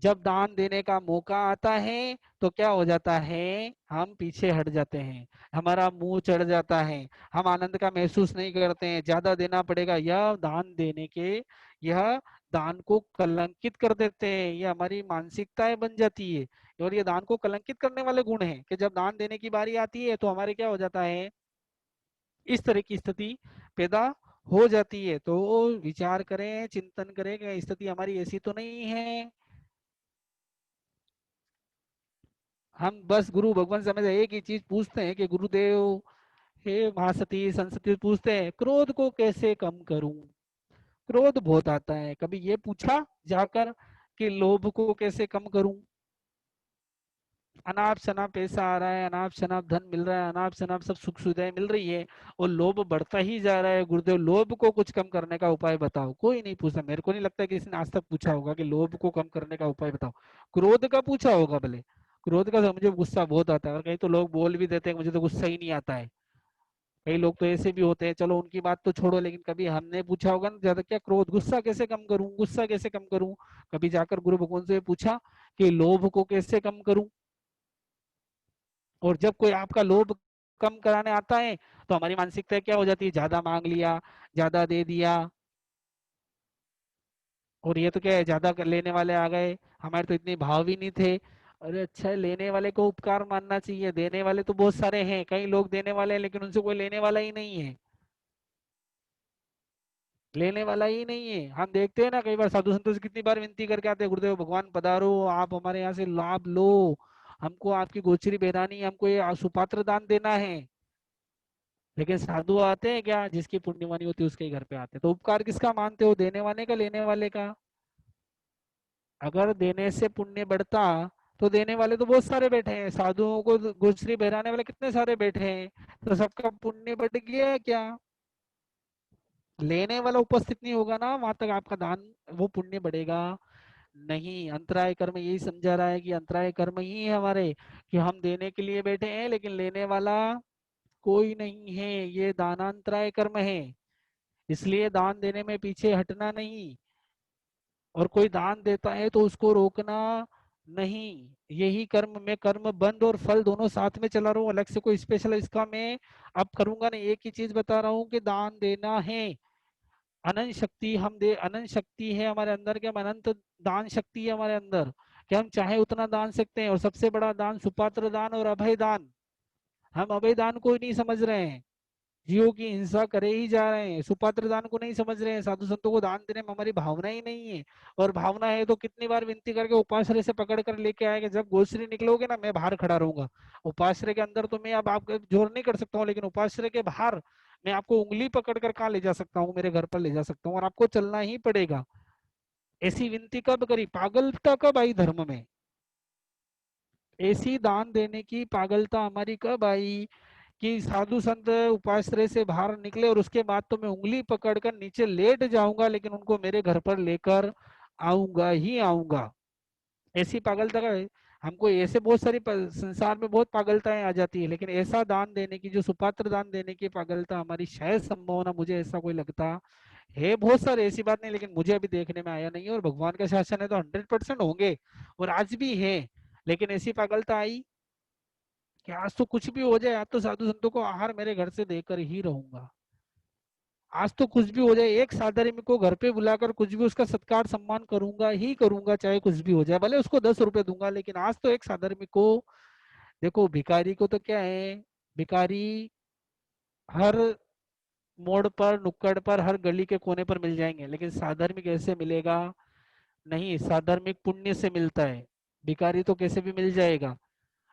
जब दान देने का मौका आता है तो क्या हो जाता है, हम पीछे हट जाते हैं, हमारा मुंह चढ़ जाता है, हम आनंद का महसूस नहीं करते हैं, ज्यादा देना पड़ेगा, यह दान देने के, यह दान को कलंकित कर देते हैं, ये हमारी मानसिकताएं बन जाती है। और ये दान को कलंकित करने वाले गुण हैं कि जब दान देने की बारी आती है तो हमारे क्या हो जाता है, इस तरह की स्थिति पैदा हो जाती है। तो विचार करें, चिंतन करें कि स्थिति हमारी ऐसी तो नहीं है। हम बस गुरु भगवान से हमेशा एक ही चीज पूछते हैं कि गुरुदेव, हे महासती संसती, पूछते हैं क्रोध को कैसे कम करूं। क्रोध बहुत आता है, कभी ये पूछा जाकर कि लोभ को कैसे कम करूं। अनाप शनाप पैसा आ रहा है, अनाप शनाप धन मिल रहा है, अनाप शनाप सब सुख सुविधाएं मिल रही है, और लोभ बढ़ता ही जा रहा है। गुरुदेव लोभ को कुछ कम करने का उपाय बताओ। कोई नहीं पूछा, मेरे को नहीं लगता कि किसी ने आज तक पूछा होगा कि लोभ को कम करने का उपाय बताओ। क्रोध का पूछा होगा भले, क्रोध का तो मुझे गुस्सा बहुत आता है, और कहीं तो लोग बोल भी देते हैं मुझे तो गुस्सा ही नहीं आता है। कई लोग तो ऐसे भी होते हैं, चलो उनकी बात तो छोड़ो, लेकिन कभी हमने पूछा होगा ना ज्यादा, क्या क्रोध, गुस्सा कैसे कम करूं, गुस्सा कैसे कम करूं। कभी जाकर गुरु भगवान से पूछा कि लोभ को कैसे कम करूं। और जब कोई आपका लोभ कम कराने आता है तो हमारी मानसिकता क्या हो जाती है, ज्यादा मांग लिया, ज्यादा दे दिया, और ये तो क्या है, ज्यादा लेने वाले आ गए, हमारे तो इतने भाव भी नहीं थे। अरे अच्छा है, लेने वाले को उपकार मानना चाहिए, देने वाले तो बहुत सारे हैं, कई लोग देने वाले हैं लेकिन उनसे कोई लेने वाला ही नहीं है, लेने वाला ही नहीं है। हम देखते हैं ना, कई बार साधु संतों से कितनी बार विनती करके आते हैं, गुरुदेव भगवान पधारो, आप हमारे यहाँ से लाभ लो, हमको आपकी गोचरी बहरानी, हमको ये सुपात्र दान देना है। लेकिन साधु आते हैं क्या, जिसकी पुण्यवानी होती है उसके ही घर पे आते हैं। तो उपकार किसका मानते हो, देने वाले का, लेने वाले का। अगर देने से पुण्य बढ़ता तो देने वाले तो बहुत सारे बैठे हैं, साधुओं को गुजरी बहराने वाले कितने सारे बैठे हैं, तो सबका पुण्य बढ़ गया है क्या। लेने वाला उपस्थित नहीं होगा ना, वहां तक आपका दान, वो पुण्य बढ़ेगा नहीं। अंतराय कर्म यही समझा रहा है कि अंतराय कर्म ही है हमारे, कि हम देने के लिए बैठे हैं लेकिन लेने वाला कोई नहीं है, ये दानांतराय कर्म है। इसलिए दान देने में पीछे हटना नहीं, और कोई दान देता है तो उसको रोकना नहीं। यही कर्म, मैं कर्म बंद और फल दोनों साथ में चला रहा हूँ, अलग से कोई स्पेशल इसका मैं अब करूंगा नहीं। एक ही चीज बता रहा हूँ कि दान देना है, अनंत शक्ति हम दे, अनंत शक्ति है हमारे अंदर, कि हम अनंत दान शक्ति है हमारे अंदर, कि हम चाहे उतना दान सकते हैं। और सबसे बड़ा दान सुपात्र दान और अभय दान, हम अभय दान को ही नहीं समझ रहे हैं, जीवों की हिंसा करे ही जा रहे हैं, सुपात्र दान को नहीं समझ रहे हैं। साधु संतों को दान देने में हमारी भावना ही नहीं है। और भावना है तो कितनी बार विनती करके उपाश्रय से पकड़ कर लेके आएगा, जब गोश्री निकलोगे ना मैं बाहर खड़ा रहूंगा। उपाश्रय के अंदर तो मैं अब आपको जोर नहीं कर सकता हूँ, लेकिन उपाश्रय के बाहर मैं आपको उंगली पकड़ कर कहाँ ले जा सकता हूँ, मेरे घर पर ले जा सकता हूँ, और आपको चलना ही पड़ेगा। ऐसी विनती कब करी, पागलता कब आई धर्म में, ऐसी दान देने की पागलता हमारी कब आई, कि साधु संत उपाश्रय से बाहर निकले और उसके बाद तो मैं उंगली पकड़कर नीचे लेट जाऊंगा, लेकिन उनको मेरे घर पर लेकर आऊंगा ही आऊंगा। ऐसी पागलता का हमको, ऐसे बहुत सारी संसार में बहुत पागलताएं आ जाती है, लेकिन ऐसा दान देने की, जो सुपात्र दान देने की पागलता हमारी, शायद संभावना मुझे ऐसा कोई लगता है, बहुत सारे, ऐसी बात नहीं, लेकिन मुझे अभी देखने में आया नहीं है। और भगवान का शासन है तो 100% होंगे, और आज भी है। लेकिन ऐसी पागलता आई कि आज तो कुछ भी हो जाए, आज तो साधु संतों को आहार मेरे घर से देकर ही रहूंगा, आज तो कुछ भी हो जाए, एक साधर्मी को घर पे बुलाकर कुछ भी उसका सत्कार सम्मान करूंगा ही करूंगा, चाहे कुछ भी हो जाए, भले उसको 10 रुपए दूंगा, लेकिन आज तो एक साधर्मी को। देखो भिखारी को तो क्या है, भिखारी हर मोड़ पर, नुक्कड़ पर, हर गली के कोने पर मिल जाएंगे, लेकिन साधर्मिक कैसे मिलेगा, नहीं, साधर्मिक पुण्य से मिलता है। भिखारी तो कैसे भी मिल जाएगा,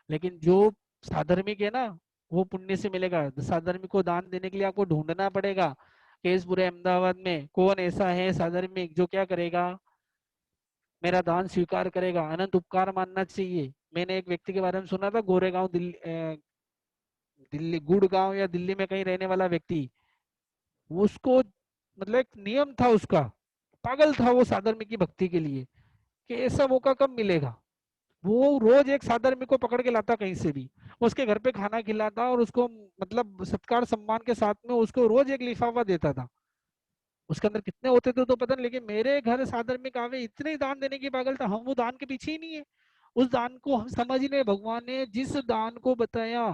लेकिन जो साधर्मिक है ना, वो पुण्य से मिलेगा। साधर्मिक को दान देने के लिए आपको ढूंढना पड़ेगा, केस पूरे अहमदाबाद में कौन ऐसा है साधर्मिक जो क्या करेगा, मेरा दान स्वीकार करेगा, अनंत उपकार मानना चाहिए। मैंने एक व्यक्ति के बारे में सुना था, गोरेगांव दिल्ली, दिल्ली गुड़गांव या दिल्ली में कहीं रहने वाला व्यक्ति, उसको मतलब एक नियम था उसका, पागल था वो साधर्मिक की भक्ति के लिए, कि ऐसा मौका कब मिलेगा। वो रोज एक साधर्मिक को पकड़ के लाता कहीं से भी, उसके घर पे खाना खिलाता और उसको मतलब सत्कार सम्मान के साथ में उसको रोज एक लिफाफा देता था। उसके अंदर कितने होते थे तो पता नहीं, लेकिन मेरे घर साधर्मिक आवे इतने दान देने की पागल था, हम वो दान के पीछे ही नहीं है। उस दान को हम समझ ही नहीं, भगवान ने जिस दान को बताया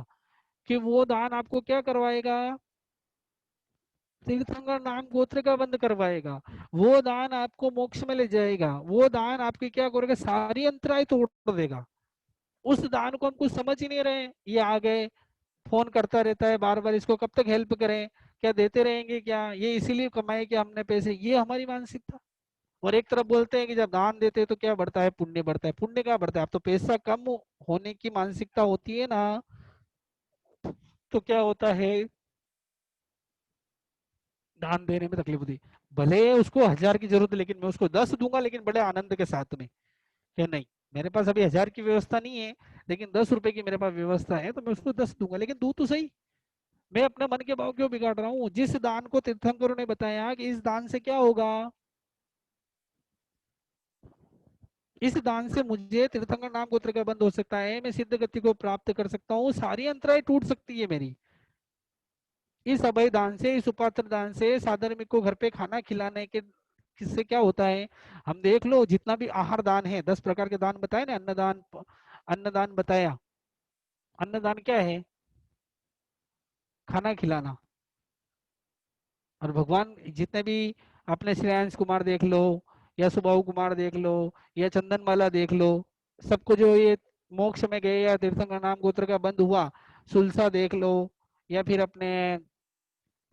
कि वो दान आपको क्या करवाएगा, तीर्थंकर नाम गोत्र का बंद करवाएगा, वो दान आपको मोक्ष में ले जाएगा, वो दान आपकी क्या करेगा, सारी अंतराय तोड़ देगा। उस दान को हम कुछ समझ ही नहीं रहे। ये आ गए, फोन करता रहता है बार बार, इसको कब तक हेल्प करें, क्या देते रहेंगे क्या, ये इसीलिए कमाए कि हमने पैसे, ये हमारी मानसिकता। और एक तरफ बोलते हैं कि जब दान देते हैं तो क्या बढ़ता है, पुण्य बढ़ता है। पुण्य क्या बढ़ता है, अब तो पैसा कम होने की मानसिकता होती है ना, तो क्या होता है, दान देने में तकलीफ होती है। भले उसको 1000 की जरूरत है, लेकिन मैं उसको 10 दूंगा, लेकिन बड़े आनंद के साथ में, क्या नहीं, मेरे पास अभी 1000 की व्यवस्था नहीं है, लेकिन 10 रुपए की मेरे पास व्यवस्था है, तो मैं उसको 10 दूंगा, लेकिन दू तो सही। मैं अपने मन के भाव क्यों बिगाड़ रहा हूँ। जिस दान को तीर्थंकरों ने बताया कि इस दान से क्या होगा, इस दान से मुझे तीर्थंकर नाम गोत्र का बंद हो सकता है, मैं सिद्ध गति को प्राप्त कर सकता हूँ, सारी अंतराय टूट सकती है मेरी। इस अभय दान से, इस उपात्र दान से, साधर्मिक को घर पे खाना खिलाने के किससे क्या होता है, हम देख लो जितना भी आहार दान है, 10 प्रकार के दान बताए ना, अन्नदान, अन्नदान बताया। अन्नदान क्या है, खाना खिलाना। और भगवान जितने भी, अपने श्रेयांश कुमार देख लो, या सुबाहु कुमार देख लो, या चंदनमाला देख लो, सबको जो ये मोक्ष में गए या तीर्थंकर नाम गोत्र का बंद हुआ, सुलसा देख लो, या फिर अपने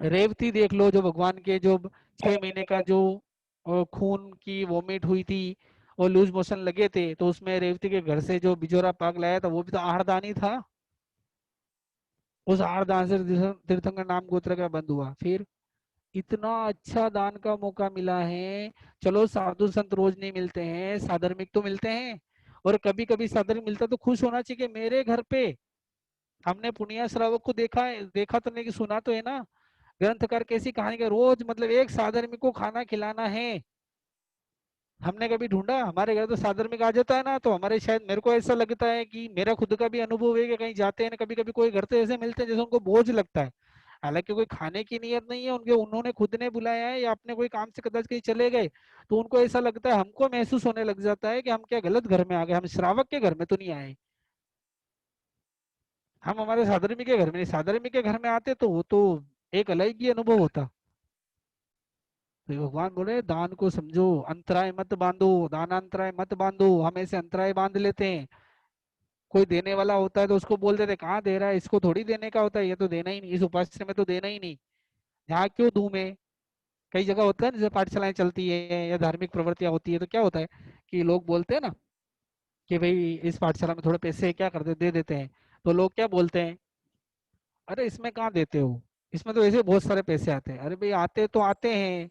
रेवती देख लो, जो भगवान के जो 6 महीने का जो खून की वोमिट हुई थी और लूज मोशन लगे थे, तो उसमें रेवती के घर से जो बिजोरा पाक लाया था वो भी तो आहारदान ही था। उस आहारदान से तीर्थंकर नाम गोत्र का बंद हुआ। फिर इतना अच्छा दान का मौका मिला है। चलो साधु संत रोज नहीं मिलते हैं, साधर्मिक तो मिलते हैं, और कभी कभी साधर्मिक मिलता तो खुश होना चाहिए कि मेरे घर पे हमने पुनिया श्रावक को देखा है, देखा तो नहीं कि सुना तो है ना। ग्रंथकार कैसी कहानी का रोज मतलब एक साधर्मिक को खाना खिलाना है। हमने कभी ढूंढा, हमारे घर तो साधर्मिक आ जाता है ना, तो हमारे शायद, मेरे को ऐसा लगता है कि मेरा खुद का भी अनुभव है कि कहीं जाते हैं ना, कभी कभी कोई घर तो ऐसे मिलते हैं जैसे उनको बोझ लगता है। हालांकि कोई खाने की नियत नहीं है उनके, उन्होंने खुद ने बुलाया है या अपने कोई काम से कदाच कहीं चले गए, तो उनको ऐसा लगता है, हमको महसूस होने लग जाता है कि हम क्या गलत घर में आ गए, हम श्रावक के घर में तो नहीं आए, हम हमारे साधर्मी के घर में नहीं, साधर्मी के घर में आते तो वो तो एक अलग ही अनुभव होता। तो भगवान बोले दान को समझो, अंतराय मत बांधो, दानांतराय मत बांधो। हम ऐसे अंतराय बांध लेते हैं। कोई देने वाला होता है तो उसको बोल देते कहाँ दे रहा है, इसको थोड़ी देने का होता है, ये तो देना ही नहीं, इस उपास्य में तो देना ही नहीं, यहाँ क्यों दूं मैं। कई जगह होता है ना, जैसे पाठशालाएं चलती है या धार्मिक प्रवृत्तियां होती है, तो क्या होता है कि लोग बोलते हैं ना कि भाई इस पाठशाला में थोड़े पैसे क्या करते, दे देते हैं। तो लोग क्या बोलते हैं, अरे इसमें कहाँ देते हो, इसमें तो ऐसे बहुत सारे पैसे आते हैं। अरे भाई आते तो आते हैं,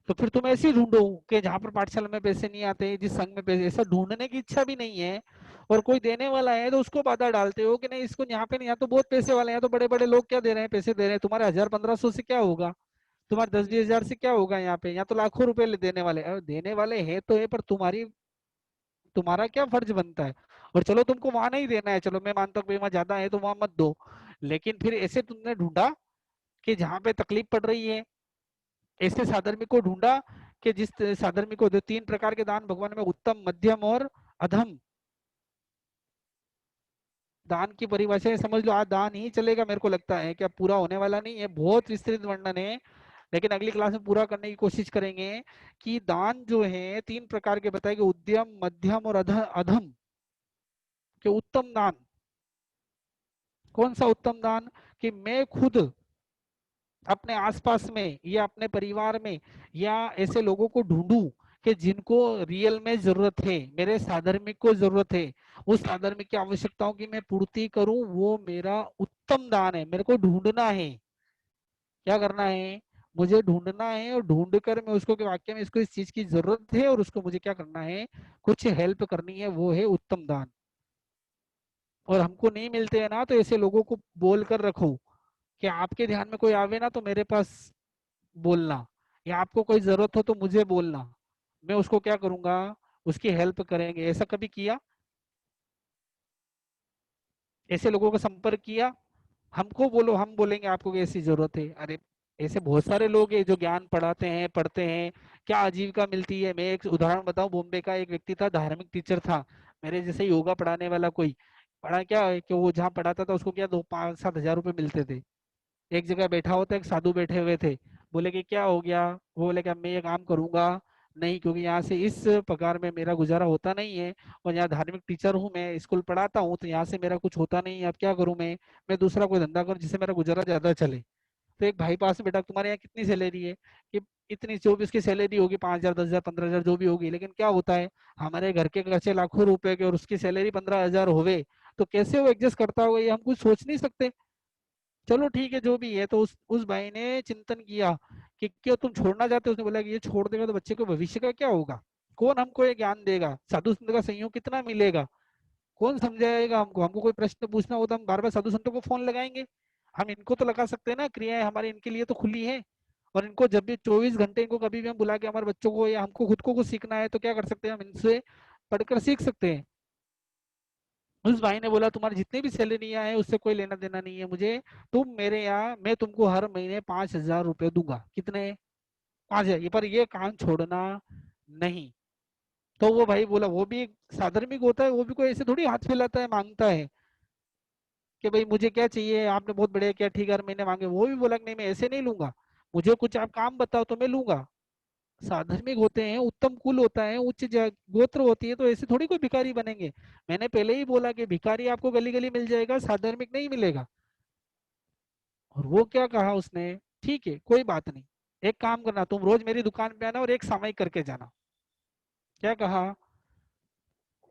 तो फिर तुम ऐसे ही ढूंढो कि जहां पर पाठशाला में पैसे नहीं आते, जिस संघ में पैसे, ऐसा ढूंढने की इच्छा भी नहीं है। और कोई देने वाला है तो उसको बाधा डालते हो कि नहीं इसको यहाँ पे नहीं, यहाँ तो बहुत पैसे वाले हैं, यहाँ तो बड़े बड़े लोग क्या दे रहे हैं, पैसे दे रहे हैं, तुम्हारे 1000-1500 से क्या होगा, तुम्हारे 10-20 हजार से क्या होगा, यहाँ पे यहाँ तो लाखों रुपए देने वाले। अरे देने वाले है तो है, पर तुम्हारी, तुम्हारा क्या फर्ज बनता है। और चलो तुमको वहां नहीं देना है, चलो मैं मानता हूँ वहां ज्यादा है तो वहां मत दो, लेकिन फिर ऐसे तुमने ढूंढा कि जहाँ पे तकलीफ पड़ रही है, ऐसे साधर्मिक को ढूंढा कि जिस साधर्मिक को, 3 प्रकार के दान भगवान में, उत्तम, मध्यम और अधम। दान की परिभाषा है, समझ लो आज दान ही चलेगा, मेरे को लगता है कि अब पूरा होने वाला नहीं है, बहुत विस्तृत वर्णन है, लेकिन अगली क्लास में पूरा करने की कोशिश करेंगे। कि दान जो है 3 प्रकार के बताएंगे, उद्यम, मध्यम और अधम। कि उत्तम दान, कौन सा उत्तम दान, कि मैं खुद अपने आसपास में या अपने परिवार में या ऐसे लोगों को ढूंढूं कि जिनको रियल में जरूरत है, मेरे साधर्मिक को जरूरत है, उस साधर्मिक की आवश्यकताओं की मैं पूर्ति करूं, वो मेरा उत्तम दान है। मेरे को ढूंढना है, क्या करना है, मुझे ढूंढना है और ढूंढ कर मैं उसको कि वाकई में इसको इस चीज की जरूरत है और उसको मुझे क्या करना है, कुछ हेल्प करनी है, वो है उत्तम दान। और हमको नहीं मिलते हैं ना, तो ऐसे लोगों को बोल कर रखो कि आपके ध्यान में कोई आवे ना तो मेरे पास बोलना, या आपको कोई जरूरत हो तो मुझे बोलना, मैं उसको क्या करूंगा, उसकी हेल्प करेंगे। ऐसा कभी किया? ऐसे लोगों का संपर्क किया? हमको बोलो, हम बोलेंगे आपको कि ऐसी जरूरत है। अरे ऐसे बहुत सारे लोग हैं जो ज्ञान पढ़ाते हैं, पढ़ते हैं, क्या आजीविका मिलती है। मैं एक उदाहरण बताऊं, बॉम्बे का एक व्यक्ति था, धार्मिक टीचर था, मेरे जैसे योगा पढ़ाने वाला कोई। पढ़ा क्या है कि वो जहाँ पढ़ाता था उसको क्या 2 5 7 हज़ार रुपए मिलते थे। एक जगह बैठा होता, एक साधु बैठे हुए थे, बोले कि क्या हो गया, वो बोले कि मैं ये काम करूंगा नहीं, क्योंकि यहाँ से इस पगार में मेरा गुजारा होता नहीं है, और यहाँ धार्मिक टीचर हूँ, मैं स्कूल पढ़ाता हूँ, तो यहाँ से मेरा कुछ होता नहीं है, अब क्या करूँ मैं दूसरा कोई धंधा करूँ जिससे मेरा गुजारा ज्यादा चले। तो एक भाई पास में, बेटा तुम्हारे यहाँ कितनी सैलरी है? कि इतनी, जो भी उसकी सैलरी होगी 5 हज़ार 10 हज़ार 15 हज़ार जो भी होगी, लेकिन क्या होता है, हमारे घर के खर्चे लाखों रुपए के और उसकी सैलरी 15 हज़ार होवे, तो कैसे वो एडजस्ट करता होगा ये हम कुछ सोच नहीं सकते। चलो ठीक है, जो भी है, तो उस भाई ने चिंतन किया कि क्यों तुम छोड़ना चाहते हो। उसने बोला कि ये छोड़ देगा तो बच्चे को भविष्य का क्या होगा, कौन हमको ये ज्ञान देगा, साधु संत का संयोग कितना मिलेगा, कौन समझाएगा हमको, हमको कोई प्रश्न पूछना हो तो हम बार बार साधु संतों को फोन लगाएंगे? हम इनको तो लगा सकते हैं ना, क्रियाएं हमारी इनके लिए तो खुली है। और इनको जब भी 24 घंटे इनको कभी भी हम बुला के हमारे बच्चों को या हमको खुद को कुछ सीखना है तो क्या कर सकते हैं, हम इनसे पढ़कर सीख सकते हैं। उस भाई ने बोला तुम्हारी जितनी भी सैलरियां है उससे कोई लेना देना नहीं है मुझे, तुम मेरे यहाँ, मैं तुमको हर महीने 5 हज़ार रुपये दूंगा। कितने? 5 हज़ार, ये पर ये काम छोड़ना नहीं। तो वो भाई बोला, वो भी एक साधर्मिक होता है, वो भी कोई ऐसे थोड़ी हाथ फैलाता है मांगता है कि भाई मुझे क्या चाहिए, आपने बहुत बढ़िया किया, ठीक है हर महीने मांगे। वो भी बोला कि नहीं मैं ऐसे नहीं लूंगा, मुझे कुछ आप काम बताओ तो मैं लूंगा। साधर्मिक होते हैं, उत्तम कुल होता है, गोत्र होती है, तो ऐसे थोड़ी कोई भिखारी बनेंगे। मैंने पहले ही बोला कि भिखारी आपको गली गली मिल जाएगा, साधर्मिक नहीं मिलेगा। और वो क्या कहा उसने, ठीक है कोई बात नहीं, एक काम करना, तुम रोज मेरी दुकान पे आना और एक सामायिक करके जाना। क्या कहा?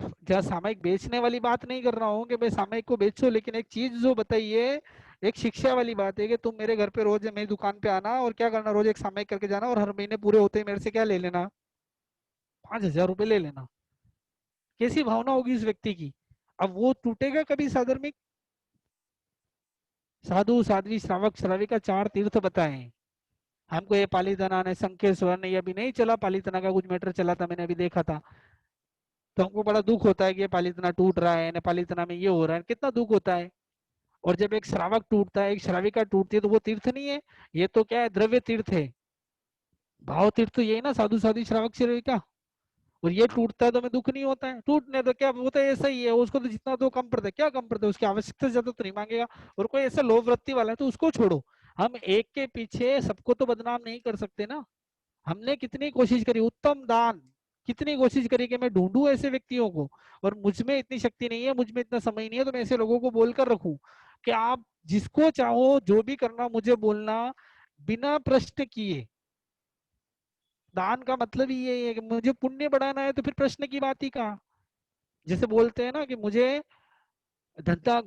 जहाँ सामायिक बेचने वाली बात नहीं कर रहा हूँ कि भाई सामायिक को बेचो, लेकिन एक चीज जो बताइए, एक शिक्षा वाली बात है कि तुम मेरे घर पे रोज मेरी दुकान पे आना और क्या करना, रोज एक सामायिक करके जाना, और हर महीने पूरे होते ही मेरे से क्या ले लेना, 5 हज़ार रुपये ले लेना। कैसी भावना होगी उस व्यक्ति की? अब वो टूटेगा कभी साधर्मिक? साधु साध्वी श्रावक श्राविका 4 तीर्थ बताए हैं। हमको ये पालीताना ने संकेत स्वर्ण, ये अभी नहीं चला, पालीताना का कुछ मैटर चला था, मैंने अभी देखा था। तो हमको बड़ा दुख होता है कि ये पालीताना टूट रहा है, पालीताना में ये हो रहा है, कितना दुख होता है। और जब एक श्रावक टूटता है, एक श्राविका टूटती है, तो वो तीर्थ नहीं है, ये तो क्या है, द्रव्य तीर्थ है। भाव तीर्थ तो यही ना, साधु साध्वी श्रावक श्राविका। और ये टूटता है तो हमें दुख नहीं होता है? टूटने तो क्या वो तो ऐसा ही है, उसको तो जितना दो कम पड़ता है, क्या कम पड़ता है, उसकी आवश्यकता से ज्यादा तो नहीं मांगेगा। और कोई ऐसा लोभ वृत्ति वाला है तो उसको छोड़ो। हम एक के पीछे सबको तो बदनाम नहीं कर सकते ना। हमने कितनी कोशिश करी उत्तम दान, कितनी कोशिश करी कि मैं ढूंढूं ऐसे व्यक्तियों को, और मुझ में इतनी शक्ति नहीं है, मुझ में इतना समय नहीं है, तो मैं ऐसे लोगों को बोलकर रखूं कि आप जिसको चाहो जो भी करना मुझे बोलना, बिना प्रश्न किए। दान का मतलब ही यही है कि मुझे पुण्य बढ़ाना है, तो फिर प्रश्न की बात ही कहाँ। जैसे बोलते हैं ना कि मुझे धंधा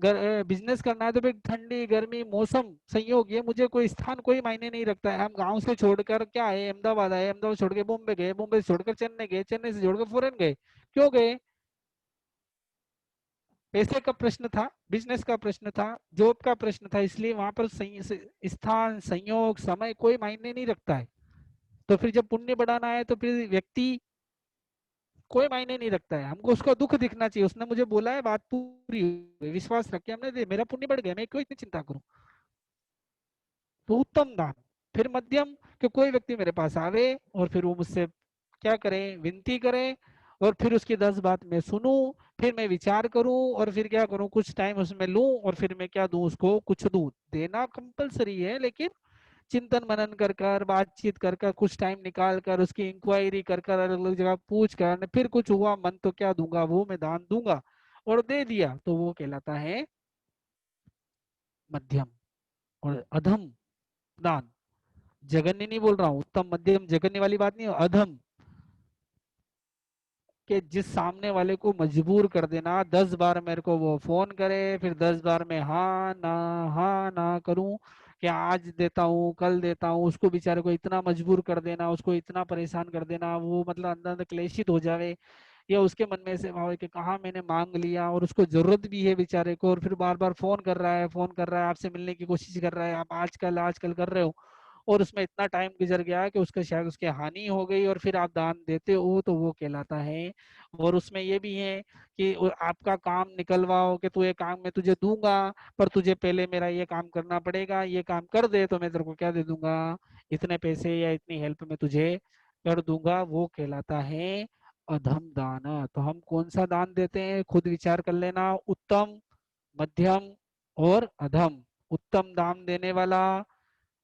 बिजनेस करना है, तो फिर ठंडी गर्मी मौसम संयोग ये मुझे कोई स्थान कोई मायने नहीं रखता है। हम गांव से छोड़कर क्या है, अहमदाबाद आए, अहमदाबाद छोड़ के बॉम्बे गए, बॉम्बे से छोड़कर चेन्नई गए, चेन्नई से छोड़कर फॉरेन गए। क्यों गए? पैसे का प्रश्न था, बिजनेस का प्रश्न था, जॉब का प्रश्न था, इसलिए वहां पर स्थान संयोग समय कोई मायने नहीं रखता है। तो फिर जब पुण्य बढ़ाना है तो फिर व्यक्ति कोई मायने नहीं रखता है, हमको उसका दुख दिखना चाहिए, उसने मुझे बोला है बात पूरी हुई, विश्वास रख के हमने दे, मेरा पुण्य बढ़ गया, मैं क्यों इतनी चिंता करूं। तो उत्तम दान। फिर मध्यम, कि कोई व्यक्ति मेरे पास आवे और फिर वो मुझसे क्या करे, विनती करे, और फिर उसकी 10 बात मैं सुनूं, फिर मैं विचार करूं, और फिर क्या करूं, कुछ टाइम उसमें लूं, और फिर मैं क्या दूं उसको, कुछ दूं। देना कंपलसरी है, लेकिन चिंतन मनन कर कर, बातचीत कर कर, कुछ टाइम निकाल कर, उसकी इंक्वायरी कर कर, अलग अलग जगह पूछ कर, फिर कुछ हुआ मन तो क्या दूंगा, वो मैं दान दूंगा, और दे दिया, तो वो कहलाता है मध्यम। और अधम दान, जघन्य नहीं बोल रहा हूँ, उत्तम मध्यम जघन्य वाली बात नहीं, अधम, कि जिस सामने वाले को मजबूर कर देना, 10 बार मेरे को वो फोन करे, फिर 10 बार मैं हाँ ना करूं, कि आज देता हूँ कल देता हूँ, उसको बेचारे को इतना मजबूर कर देना, उसको इतना परेशान कर देना, वो मतलब अंदर अंदर क्लेशित हो जावे, या उसके मन में ऐसे भाव है कि कहाँ मैंने मांग लिया और उसको जरूरत भी है बेचारे को, और फिर बार बार फोन कर रहा है, फोन कर रहा है, आपसे मिलने की कोशिश कर रहा है, आप आजकल आजकल कर रहे हो, और उसमें इतना टाइम गुजर गया कि उसका शायद उसकी हानि हो गई, और फिर आप दान देते हो तो वो कहलाता है। और उसमें ये भी है कि आपका काम निकलवाओ कि तू ये काम मैं तुझे दूंगा, पर तुझे पहले मेरा ये काम करना पड़ेगा, ये काम कर दे तो मैं तेरे को क्या दे दूंगा, इतने पैसे या इतनी हेल्प मैं तुझे कर दूंगा, वो कहलाता है अधम दान। तो हम कौन सा दान देते हैं, खुद विचार कर लेना। उत्तम, मध्यम और अधम। उत्तम दान देने वाला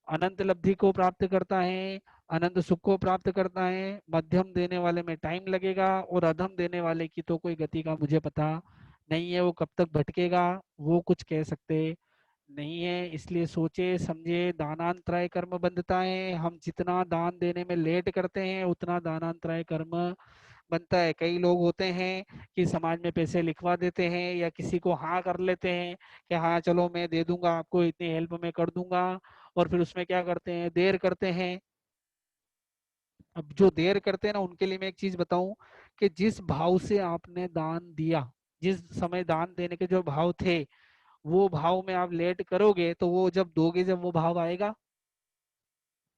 अनंत लब्धि को प्राप्त करता है, अनंत सुख को प्राप्त करता है। मध्यम देने वाले में टाइम लगेगा, और अधम देने वाले की तो कोई गति का मुझे पता नहीं है, वो कब तक भटकेगा वो कुछ कह सकते नहीं है। इसलिए सोचे समझे, दानांतराय कर्म बंधता है। हम जितना दान देने में लेट करते हैं उतना दानांतराय कर्म बनता है। कई लोग होते हैं कि समाज में पैसे लिखवा देते हैं, या किसी को हाँ कर लेते हैं कि हाँ चलो मैं दे दूंगा आपको, इतनी हेल्प मैं कर दूंगा, और फिर उसमें क्या करते हैं, देर करते हैं। अब जो देर करते हैं ना, उनके लिए मैं एक चीज बताऊं कि जिस भाव से आपने दान दिया, जिस समय दान देने के जो भाव थे, वो भाव में आप लेट करोगे तो वो जब दोगे, जब वो भाव आएगा,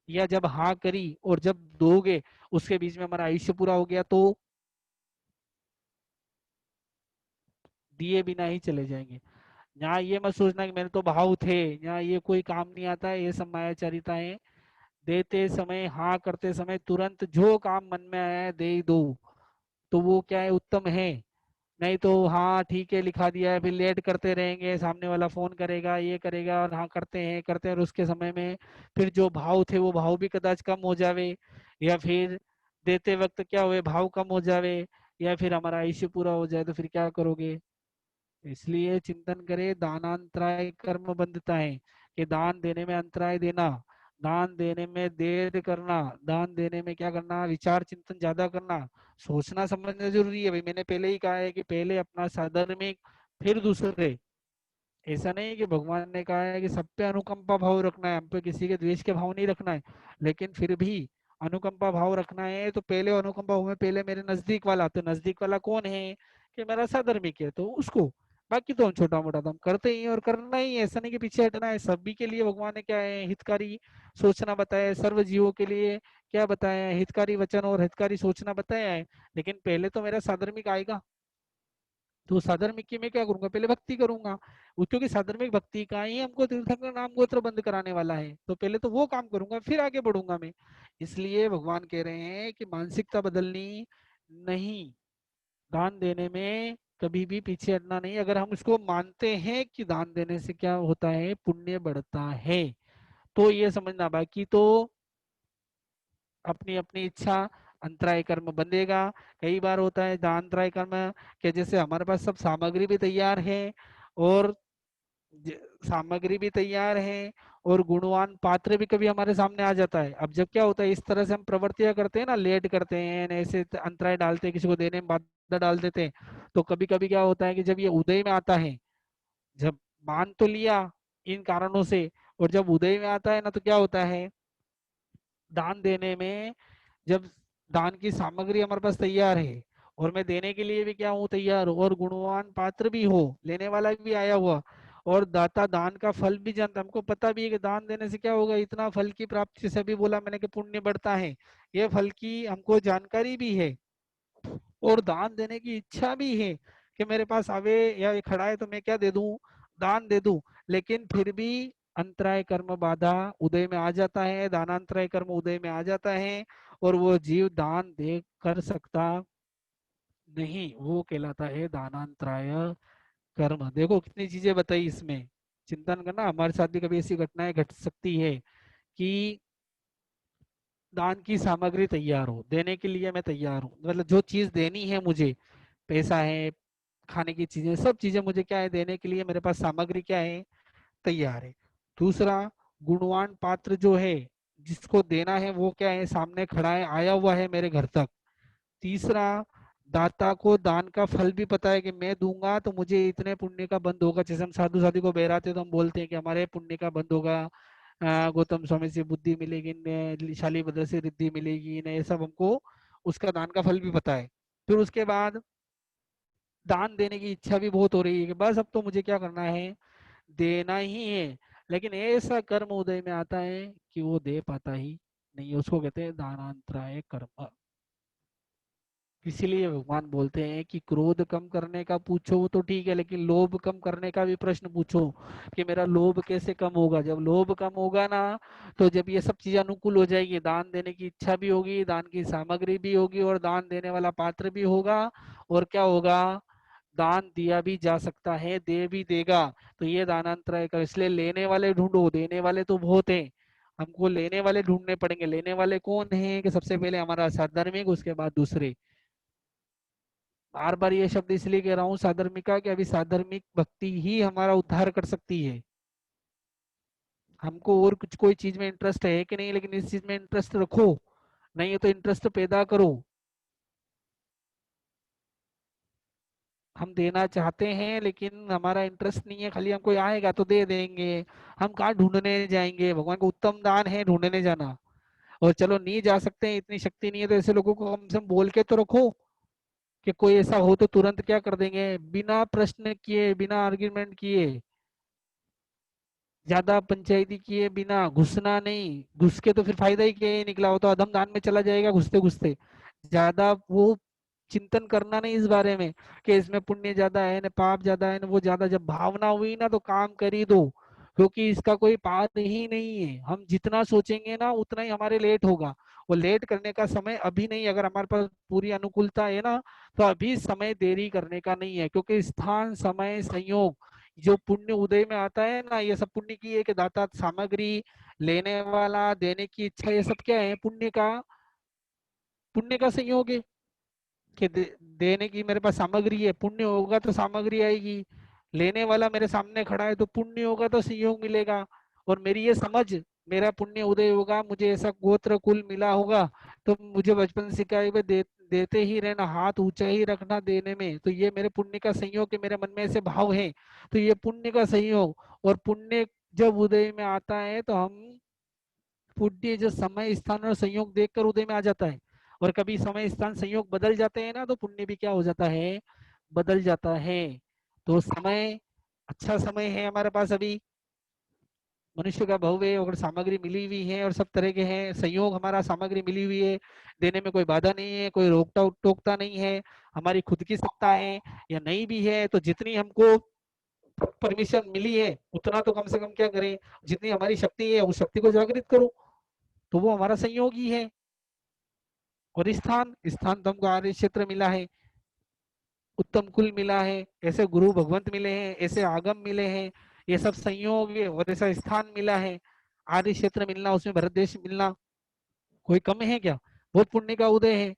या जब हाँ करी और जब दोगे उसके बीच में हमारा आयुष्य पूरा हो गया, तो दिए बिना ही चले जाएंगे। यहाँ ये मत सोचना कि मेरे तो भाव थे, यहाँ ये कोई काम नहीं आता है, ये सब मायाचारिता है। देते समय, हाँ करते समय तुरंत जो काम मन में आया है दे ही दो, तो वो क्या है, उत्तम है। नहीं तो हाँ ठीक है लिखा दिया है, फिर लेट करते रहेंगे, सामने वाला फोन करेगा, ये करेगा, और हाँ करते हैं, और उसके समय में फिर जो भाव थे वो भाव भी कदाच कम हो जावे, या फिर देते वक्त क्या हुए भाव कम हो जावे, या फिर हमारा आयुष्य पूरा हो जाए, तो फिर क्या करोगे। इसलिए चिंतन करे, दानांतराय कर्म बंधता है, कि दान देने में अंतराय देना, दान देने में देर करना, दान देने में क्या करना, विचार चिंतन ज्यादा करना, सोचना समझना जरूरी है भाई। मैंने पहले ही कहा है कि पहले अपना साधर्मिक, फिर दूसरे। ऐसा नहीं है कि भगवान ने कहा है कि सब पे अनुकंपा भाव रखना है, हम पे किसी के द्वेष के भाव नहीं रखना है, लेकिन फिर भी अनुकंपा भाव रखना है तो पहले अनुकंपा भाव में पहले मेरे नजदीक वाला, तो नजदीक वाला कौन है, कि मेरा साधर्मिक है तो उसको। बाकी तो हम छोटा मोटा तो हम करते ही हैं, और करना ही है, ऐसा नहीं कि पीछे हटना है। सभी के लिए भगवान ने क्या है, हितकारी सोचना बताया है, सर्व जीवों के लिए क्या बताया है, हितकारी वचन और हितकारी सोचना बताया है। लेकिन पहले तो मेरा साधर्मिक आएगा, तो साधर्मिक की मैं क्या करूंगा, पहले भक्ति करूंगा। क्योंकि साधर्मिक भक्ति का ही हमको तीर्थंकर नाम गोत्र बंद कराने वाला है, तो पहले तो वो काम करूंगा फिर आगे बढ़ूंगा मैं। इसलिए भगवान कह रहे हैं कि मानसिकता बदलनी नहीं, दान देने में कभी भी पीछे हटना नहीं। अगर हम इसको मानते हैं कि दान देने से क्या होता है, पुण्य बढ़ता है, तो ये समझना। बाकी तो अपनी अपनी इच्छा, अंतराय कर्म बंधेगा। कई बार होता है दानतराय कर्म कि जैसे हमारे पास सब सामग्री भी तैयार है, और ज- सामग्री भी तैयार है, और गुणवान पात्र भी कभी हमारे सामने आ जाता है। अब जब क्या होता है, इस तरह से हम प्रवृत्तियां करते हैं ना, लेट करते हैं, ऐसे अंतराय डालते हैं, किसी को देने में बाधा डाल देते हैं, तो कभी कभी क्या होता है कि जब ये उदय में आता है, जब मान तो लिया इन कारणों से, और जब उदय में आता है ना, तो क्या होता है, दान देने में, जब दान की सामग्री हमारे पास तैयार है, और मैं देने के लिए भी क्या हूँ, तैयार हूँ, और गुणवान पात्र भी हो, लेने वाला भी आया हुआ, और दाता दान का फल भी जानता, हमको पता भी है कि दान देने से क्या होगा, इतना फल की प्राप्ति से भी बोला मैंने कि पुण्य बढ़ता है, ये फल की हमको जानकारी भी है, और दान देने की इच्छा भी है कि मेरे पास आवे या ये खड़ा है तो मैं क्या दे दूं, दान दे दूं। लेकिन फिर भी अंतराय कर्म बाधा उदय में आ जाता है, दानांतराय कर्म उदय में आ जाता है, और वो जीव दान दे कर सकता नहीं, वो कहलाता है दानांतराय कर्म। देखो कितनी चीजें बताई इसमें, चिंतन करना। हमारे साथ भी कभी ऐसी घटनाएं घट सकती है कि दान की सामग्री तैयार हो, देने के लिए मैं तैयार हूँ, मतलब जो चीज देनी है मुझे, पैसा है, खाने की चीजें, सब चीजें मुझे क्या है देने के लिए, मेरे पास सामग्री क्या है, तैयार है। दूसरा, गुणवान पात्र जो है, जिसको देना है वो क्या है, सामने खड़ा है, आया हुआ है मेरे घर तक। तीसरा, दाता को दान का फल भी पता है कि मैं दूंगा तो मुझे इतने पुण्य का बंद होगा। जैसे हम साधु साधु को बहराते तो हम बोलते हैं कि हमारे पुण्य का बंद होगा, गौतम स्वामी से बुद्धि मिलेगी न, शालीभद्र से रिद्धि मिलेगी न, ये सब हमको उसका दान का फल भी पता है। फिर उसके बाद दान देने की इच्छा भी बहुत हो रही है कि बस अब तो मुझे क्या करना है, देना ही है। लेकिन ऐसा कर्म उदय में आता है कि वो दे पाता ही नहीं है, उसको कहते हैं दानांतराय कर्म। इसीलिए भगवान बोलते हैं कि क्रोध कम करने का पूछो तो ठीक है, लेकिन लोभ कम करने का भी प्रश्न पूछो कि मेरा लोभ कैसे कम होगा। जब लोभ कम होगा ना, तो जब ये सब चीजें अनुकूल हो जाएगी, दान देने की इच्छा भी होगी, दान की सामग्री भी होगी, और दान देने वाला पात्र भी होगा, और क्या होगा, दान दिया भी जा सकता है, दे भी देगा। तो ये दानांतराय कर, इसलिए लेने वाले ढूंढो, देने वाले तो बहुत है, हमको लेने वाले ढूंढने पड़ेंगे। लेने वाले कौन है कि सबसे पहले हमारा साधर्मिक, उसके बाद दूसरे। बार बार ये शब्द इसलिए कह रहा हूँ साधर्मिका, कि अभी साधर्मिक भक्ति ही हमारा उद्धार कर सकती है। हमको और कुछ कोई चीज में इंटरेस्ट है कि नहीं, लेकिन इस चीज में इंटरेस्ट रखो, नहीं है तो इंटरेस्ट पैदा करो। हम देना चाहते हैं लेकिन हमारा इंटरेस्ट नहीं है, खाली हमको आएगा तो दे देंगे। हम कहाँ ढूंढने जाएंगे, भगवान को उत्तम दान है ढूंढने जाना। और चलो नहीं जा सकते हैं, इतनी शक्ति नहीं है, तो ऐसे लोगों को कम से कम बोल के तो रखो कि कोई ऐसा हो तो तुरंत क्या कर देंगे, बिना प्रश्न किए, बिना आर्ग्यूमेंट किए, ज्यादा पंचायती किए बिना, घुसना नहीं। घुस के तो फिर फायदा ही क्या ही निकला, हो तो अधम दान में चला जाएगा घुसते घुसते। ज्यादा वो चिंतन करना नहीं इस बारे में कि इसमें पुण्य ज्यादा है न पाप ज्यादा है न वो ज्यादा, जब भावना हुई ना तो काम कर ही दो। क्योंकि इसका कोई पार ही नहीं है, हम जितना सोचेंगे ना उतना ही हमारे लेट होगा। वो लेट करने का समय अभी नहीं, अगर हमारे पास पूरी अनुकूलता है ना, तो अभी समय देरी करने का नहीं है। क्योंकि स्थान समय संयोग जो पुण्य उदय में आता है ना, ये सब पुण्य की एक दाता सामग्री, लेने वाला, देने की इच्छा, ये सब क्या है, पुण्य का संयोग है। कि देने की मेरे पास सामग्री है, पुण्य होगा तो सामग्री आएगी। लेने वाला मेरे सामने खड़ा है तो पुण्य होगा तो संयोग मिलेगा। और मेरी ये समझ, मेरा पुण्य उदय होगा, मुझे ऐसा गोत्र कुल मिला होगा, तो मुझे बचपन से सिखाए हुए देते ही रहना, हाथ ऊंचा ही रखना देने में, तो ये मेरे पुण्य का संयोग है, मेरे मन में ऐसे भाव है, तो ये पुण्य का संयोग। और पुण्य जब उदय में आता है तो हम पुण्य जो समय स्थान और संयोग देखकर उदय में आ जाता है। और कभी समय स्थान संयोग बदल जाते हैं ना, तो पुण्य भी क्या हो जाता है, बदल जाता है। तो समय, अच्छा समय है हमारे पास अभी, मनुष्य का भाव है और सामग्री मिली हुई है और सब तरह के हैं संयोग, हमारा सामग्री मिली हुई है, देने में कोई बाधा नहीं है, कोई रोकता टोकता नहीं है। हमारी खुद की सत्ता है या नहीं भी है, तो जितनी हमको परमिशन मिली है उतना तो कम से कम क्या करें, जितनी हमारी शक्ति है उस शक्ति को जागृत करो। तो वो हमारा संयोग ही है। और स्थान, स्थान तो हमको आर्य क्षेत्र मिला है, उत्तम कुल मिला है, ऐसे गुरु भगवंत मिले हैं, ऐसे आगम मिले हैं, ये सब संयोग है। और ऐसा स्थान मिला है, आर्य क्षेत्र मिलना, उसमें भरत देश मिलना, कोई कम है क्या, बहुत पुण्य का उदय है।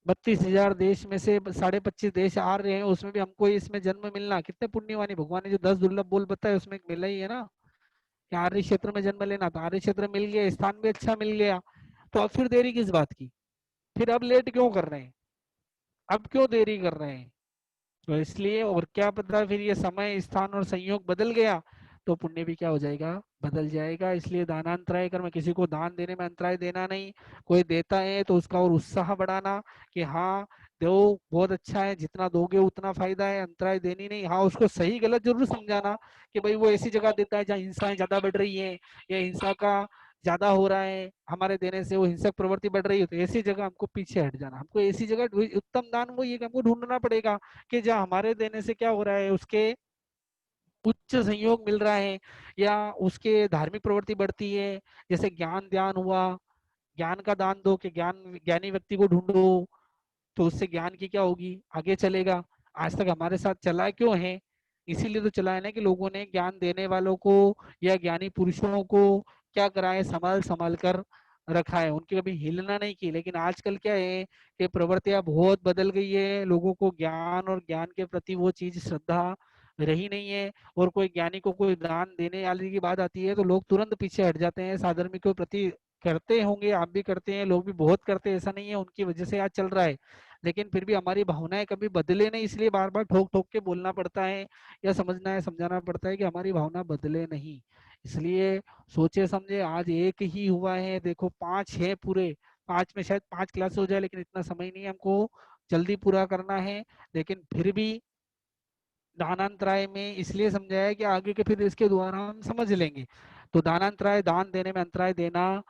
32,000 देश में से 25.5 देश आ रहे हैं, उसमें भी हमको इसमें जन्म मिलना, कितने पुण्यवानी। भगवान ने जो 10 दुर्लभ बोल बताए उसमें एक मिला ही है ना, कि आर्य क्षेत्र में जन्म लेना, तो आर्य क्षेत्र मिल गया, स्थान भी अच्छा मिल गया। तो अब फिर देरी किस बात की, फिर अब लेट क्यों कर रहे हैं, अब क्यों देरी कर रहे हैं। तो इसलिए, और क्या पता फिर ये समय स्थान और संयोग बदल गया तो पुण्य भी क्या हो जाएगा, बदल जाएगा। इसलिए दानांतराय कर्म, किसी को दान देने में अंतराय देना नहीं। कोई देता है तो उसका और उत्साह बढ़ाना कि हाँ दो, बहुत अच्छा है, जितना दोगे उतना फायदा है, अंतराय देनी नहीं। हाँ उसको सही गलत जरूर समझाना कि भाई वो ऐसी जगह देता है जहाँ हिंसाएं ज्यादा बढ़ रही है, या हिंसा का ज्यादा हो रहा है, हमारे देने से वो हिंसक प्रवृत्ति बढ़ रही है, तो ऐसी जगह हमको पीछे हट जाना। हमको ऐसी जगह, उत्तम दान वो ये कि हमको ढूंढना पड़ेगा कि जहाँ हमारे देने से क्या हो रहा है, उसके उच्च संयोग मिल रहा है, या उसके धार्मिक प्रवृत्ति बढ़ती है। जैसे ज्ञान ध्यान हुआ, ज्ञान का दान दो कि ज्ञान, ज्ञानी व्यक्ति को ढूंढो, तो उससे ज्ञान की क्या होगी, आगे चलेगा। आज तक हमारे साथ चला क्यों है, इसीलिए तो चला है ना कि लोगों ने ज्ञान देने वालों को या ज्ञानी पुरुषों को क्या करा है, संभाल संभाल कर रखा है, उनकी कभी हिलना नहीं की। लेकिन आजकल क्या है कि प्रवृत्तियां बहुत बदल गई है, लोगों को ज्ञान और ज्ञान के प्रति वो चीज श्रद्धा रही नहीं है। और कोई ज्ञानी को कोई दान देने वाली की बात आती है तो लोग तुरंत पीछे हट जाते हैं। साधर्मिक के प्रति करते होंगे, आप भी करते हैं, लोग भी बहुत करते हैं, ऐसा नहीं है, उनकी वजह से आज चल रहा है। लेकिन फिर भी हमारी भावनाएं कभी बदले नहीं, इसलिए बार बार ठोक ठोक के बोलना पड़ता है, या समझना है, समझाना पड़ता है कि हमारी भावना बदले नहीं। इसलिए सोचे समझे आज एक ही हुआ है, देखो 5 है पूरे, 5 में शायद 5 क्लास हो जाए, लेकिन इतना समय नहीं है हमको, जल्दी पूरा करना है। लेकिन फिर भी दानांतराय में इसलिए समझाया कि आगे के फिर इसके द्वारा हम समझ लेंगे। तो दानांतराय, दान देने में अंतराय देना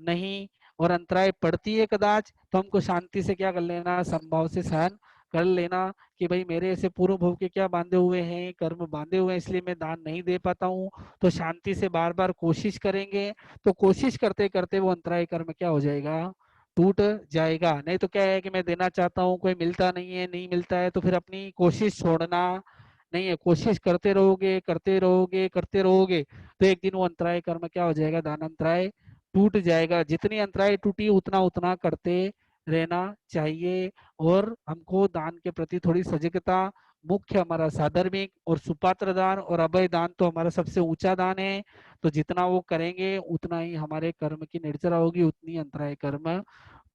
नहीं, और अंतराय पड़ती है कदाच तो हमको शांति से क्या कर लेना, संभाव से सहन कर लेना कि भाई मेरे ऐसे पूर्व भव के क्या बांधे हुए हैं, कर्म बांधे हुए हैं, इसलिए मैं दान नहीं दे पाता हूँ। तो शांति से बार बार कोशिश करेंगे, तो कोशिश करते करते वो अंतराय कर्म क्या हो जाएगा, टूट जाएगा। नहीं तो क्या है कि मैं देना चाहता हूँ, कोई मिलता नहीं है, नहीं मिलता है, तो फिर अपनी कोशिश छोड़ना नहीं है, कोशिश करते रहोगे करते रहोगे करते रहोगे, तो एक दिन वो अंतराय कर्म क्या हो जाएगा, दान अंतराय टूट जाएगा। जितनी अंतराय टूटी उतना उतना करते रहना चाहिए। और हमको दान के प्रति थोड़ी सजगता, मुख्य हमारा साधर्मिक और सुपात्र दान और अभय दान तो हमारा सबसे ऊंचा दान है। तो जितना वो करेंगे उतना ही हमारे कर्म की निर्जरा होगी, उतनी अंतराय कर्म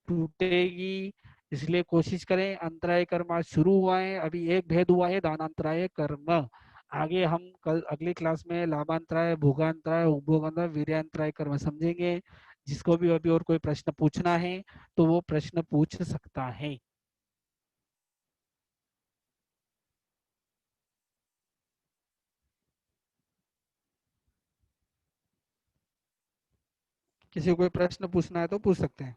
टूटेगी। इसलिए कोशिश करें। अंतराय कर्म आज शुरू हुआ है, अभी एक भेद हुआ है दानांतराय कर्म। आगे हम कल अगली क्लास में लाभांतराय, भोगांतराय, उपभोगांतराय, वीर्यांतराय कर्म समझेंगे। जिसको भी अभी और कोई प्रश्न पूछना है तो वो प्रश्न पूछ सकता है। किसी को कोई प्रश्न पूछना है तो पूछ सकते हैं।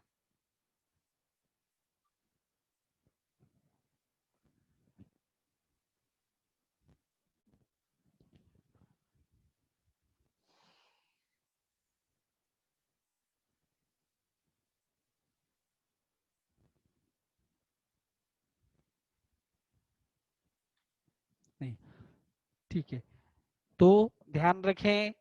नहीं, ठीक है। तो ध्यान रखें,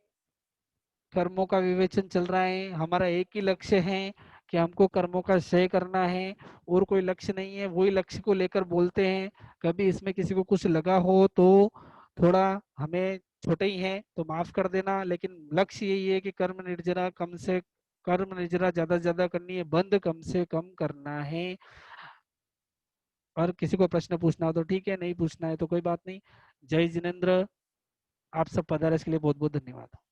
कर्मों का विवेचन चल रहा है, हमारा एक ही लक्ष्य है कि हमको कर्मों का क्षय करना है, और कोई लक्ष्य नहीं है, वही लक्ष्य को लेकर बोलते हैं। कभी इसमें किसी को कुछ लगा हो तो थोड़ा हमें छोटे ही है तो माफ कर देना, लेकिन लक्ष्य यही है कि कर्म निर्जरा ज्यादा से ज्यादा करनी है, बंद कम से कम करना है। और किसी को प्रश्न पूछना हो तो ठीक है, नहीं पूछना है तो कोई बात नहीं। जय जिनेन्द्र। आप सब पधारे, इसके लिए बहुत बहुत धन्यवाद।